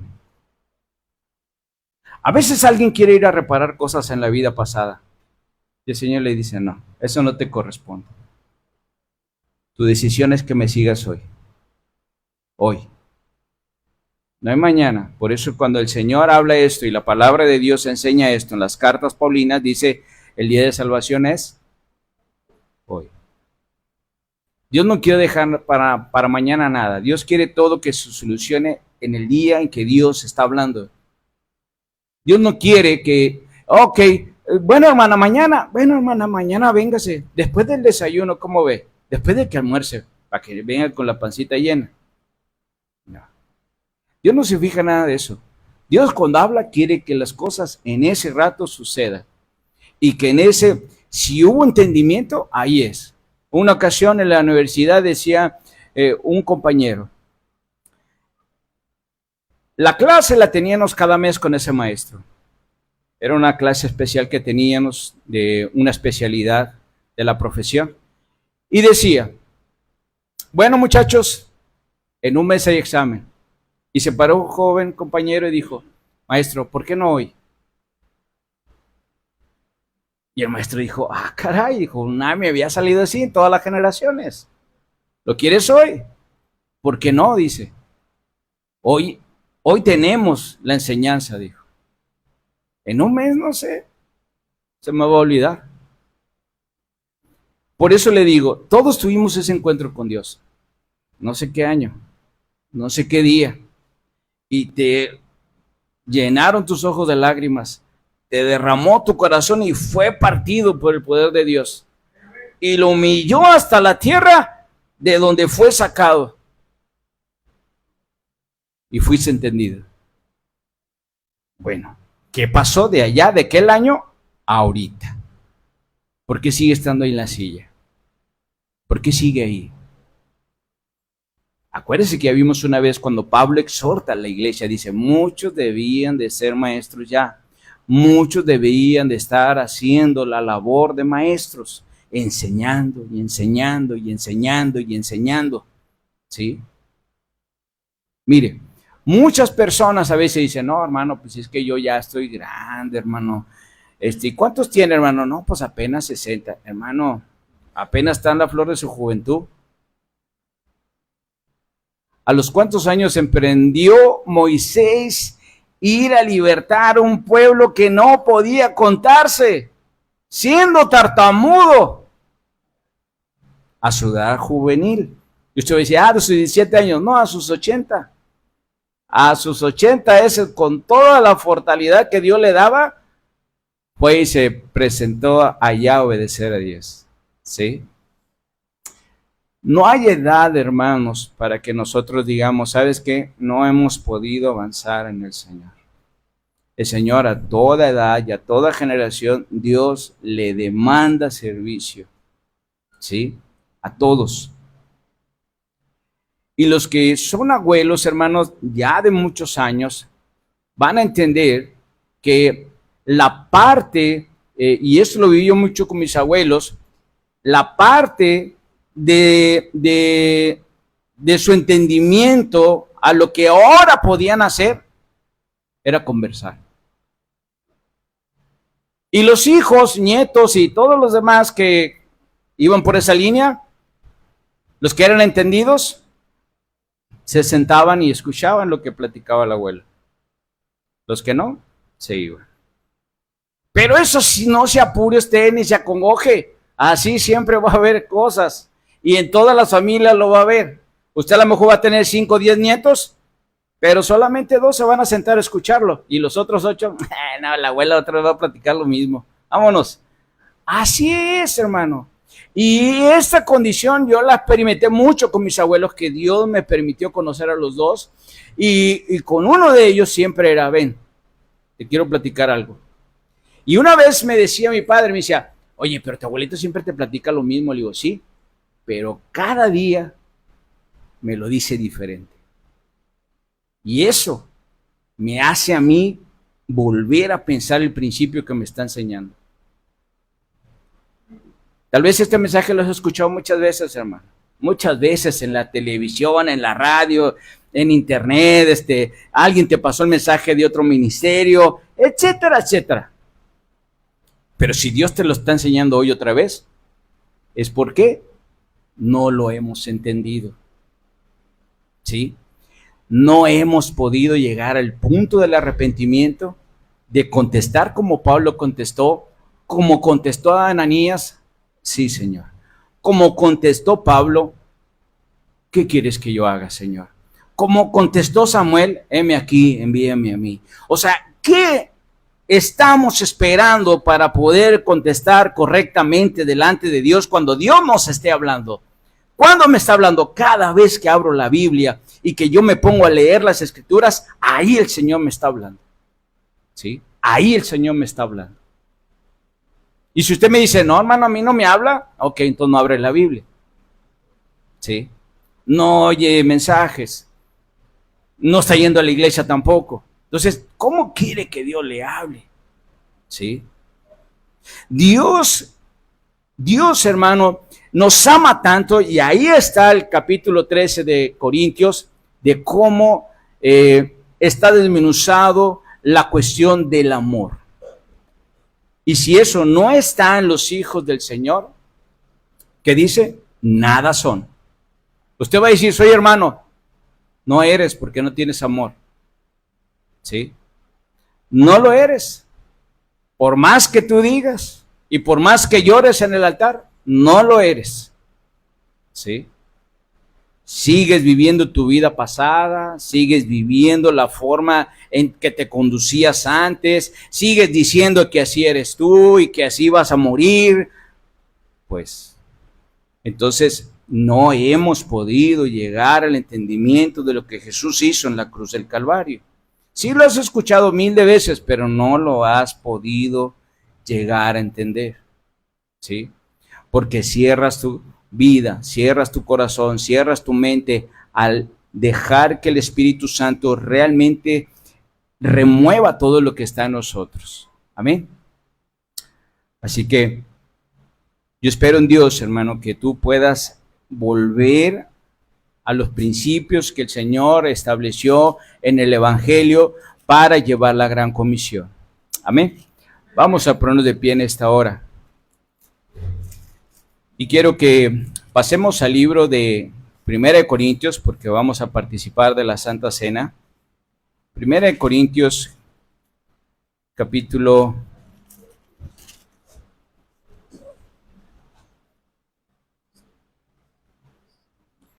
A veces alguien quiere ir a reparar cosas en la vida pasada. Y el Señor le dice, no, eso no te corresponde. Tu decisión es que me sigas hoy. Hoy. No hay mañana. Por eso cuando el Señor habla esto y la palabra de Dios enseña esto en las cartas paulinas, dice, el día de salvación es hoy. Dios no quiere dejar para mañana nada. Dios quiere todo que se solucione en el día en que Dios está hablando. Dios no quiere que, ok, bueno hermana, mañana véngase, después del desayuno, ¿cómo ve? Después de que almuerce, para que venga con la pancita llena. No. Dios no se fija nada de eso. Dios cuando habla quiere que las cosas en ese rato sucedan. Y que en ese, si hubo entendimiento, ahí es. Una ocasión en la universidad decía un compañero, la clase la teníamos cada mes con ese maestro. Era una clase especial que teníamos de una especialidad de la profesión. Y decía, bueno muchachos, en un mes hay examen. Y se paró un joven compañero y dijo, maestro, ¿por qué no hoy? Y el maestro dijo, ah, caray, dijo, nada me había salido así en todas las generaciones. ¿Lo quieres hoy? ¿Por qué no? Dice. Hoy tenemos la enseñanza, dijo. En un mes, no sé, se me va a olvidar. Por eso le digo, todos tuvimos ese encuentro con Dios. No sé qué año, no sé qué día. Y te llenaron tus ojos de lágrimas. Te derramó tu corazón y fue partido por el poder de Dios. Y lo humilló hasta la tierra de donde fue sacado. Y fuiste entendido. Bueno, ¿qué pasó de allá, de aquel año, a ahorita? ¿Por qué sigue estando ahí en la silla? ¿Por qué sigue ahí? Acuérdense que ya vimos una vez cuando Pablo exhorta a la iglesia, dice, muchos debían de ser maestros ya. Muchos debían de estar haciendo la labor de maestros, enseñando y enseñando y enseñando y enseñando. ¿Sí? Mire, muchas personas a veces dicen, no, hermano, pues es que yo ya estoy grande, hermano. ¿Y cuántos tiene, hermano? No, pues apenas 60. Hermano, apenas está en la flor de su juventud. ¿A los cuántos años emprendió Moisés ir a libertar a un pueblo que no podía contarse, siendo tartamudo? A su edad juvenil. Y usted decía, a sus 17 años, no, a sus 80. A sus 80, ese, con toda la fortalidad que Dios le daba, fue y se presentó allá a obedecer a Dios. ¿Sí? No hay edad, hermanos, para que nosotros digamos, ¿sabes qué? No hemos podido avanzar en el Señor. El Señor a toda edad y a toda generación, Dios le demanda servicio. ¿Sí? A todos. Y los que son abuelos, hermanos, ya de muchos años, van a entender que la parte, y esto lo viví yo mucho con mis abuelos, la parte de su entendimiento a lo que ahora podían hacer era conversar. Y los hijos, nietos y todos los demás que iban por esa línea, los que eran entendidos, se sentaban y escuchaban lo que platicaba la abuela. Los que no, se iban. Pero eso si no se apure usted ni se acongoje. Así siempre va a haber cosas. Y en todas las familias lo va a haber. Usted a lo mejor va a tener 5 o 10 nietos, pero solamente 2 se van a sentar a escucharlo. Y los otros 8, no, la abuela otra vez va a platicar lo mismo. Vámonos. Así es, hermano. Y esta condición yo la experimenté mucho con mis abuelos, que Dios me permitió conocer a los 2. Y con uno de ellos siempre era, ven, te quiero platicar algo. Y una vez me decía mi padre, me decía, oye, pero tu abuelito siempre te platica lo mismo. Le digo, sí, pero cada día me lo dice diferente. Y eso me hace a mí volver a pensar el principio que me está enseñando. Tal vez este mensaje lo has escuchado muchas veces, hermano. Muchas veces en la televisión, en la radio, en internet, alguien te pasó el mensaje de otro ministerio, etcétera, etcétera. Pero si Dios te lo está enseñando hoy otra vez, es porque no lo hemos entendido. ¿Sí? No hemos podido llegar al punto del arrepentimiento, de contestar como Pablo contestó, como contestó a Ananías. Sí, Señor. Como contestó Pablo, ¿qué quieres que yo haga, Señor? Como contestó Samuel, heme aquí, envíame a mí. O sea, ¿qué estamos esperando para poder contestar correctamente delante de Dios cuando Dios nos esté hablando? ¿Cuándo me está hablando? Cada vez que abro la Biblia y que yo me pongo a leer las Escrituras, ahí el Señor me está hablando. ¿Sí? Ahí el Señor me está hablando. Y si usted me dice, no, hermano, a mí no me habla, ok, entonces no abre la Biblia. ¿Sí? No oye mensajes. No está yendo a la iglesia tampoco. Entonces, ¿cómo quiere que Dios le hable? ¿Sí? Dios, hermano, nos ama tanto, y ahí está el capítulo 13 de Corintios, de cómo está desmenuzado la cuestión del amor. Y si eso no está en los hijos del Señor, ¿qué dice? Nada son. Usted va a decir, soy hermano. No eres porque no tienes amor. ¿Sí? No lo eres. Por más que tú digas y por más que llores en el altar, no lo eres. ¿Sí? Sigues viviendo tu vida pasada, sigues viviendo la forma en que te conducías antes, sigues diciendo que así eres tú y que así vas a morir. Pues, entonces no hemos podido llegar al entendimiento de lo que Jesús hizo en la cruz del Calvario. Sí lo has escuchado 1000 de veces, pero no lo has podido llegar a entender. ¿Sí? Porque cierras tu vida, cierras tu corazón, cierras tu mente al dejar que el Espíritu Santo realmente remueva todo lo que está en nosotros. Amén. Así que yo espero en Dios, hermano, que tú puedas volver a los principios que el Señor estableció en el Evangelio para llevar la gran comisión. Amén. Vamos a ponernos de pie en esta hora. Y quiero que pasemos al libro de 1 Corintios, porque vamos a participar de la Santa Cena. 1 Corintios, capítulo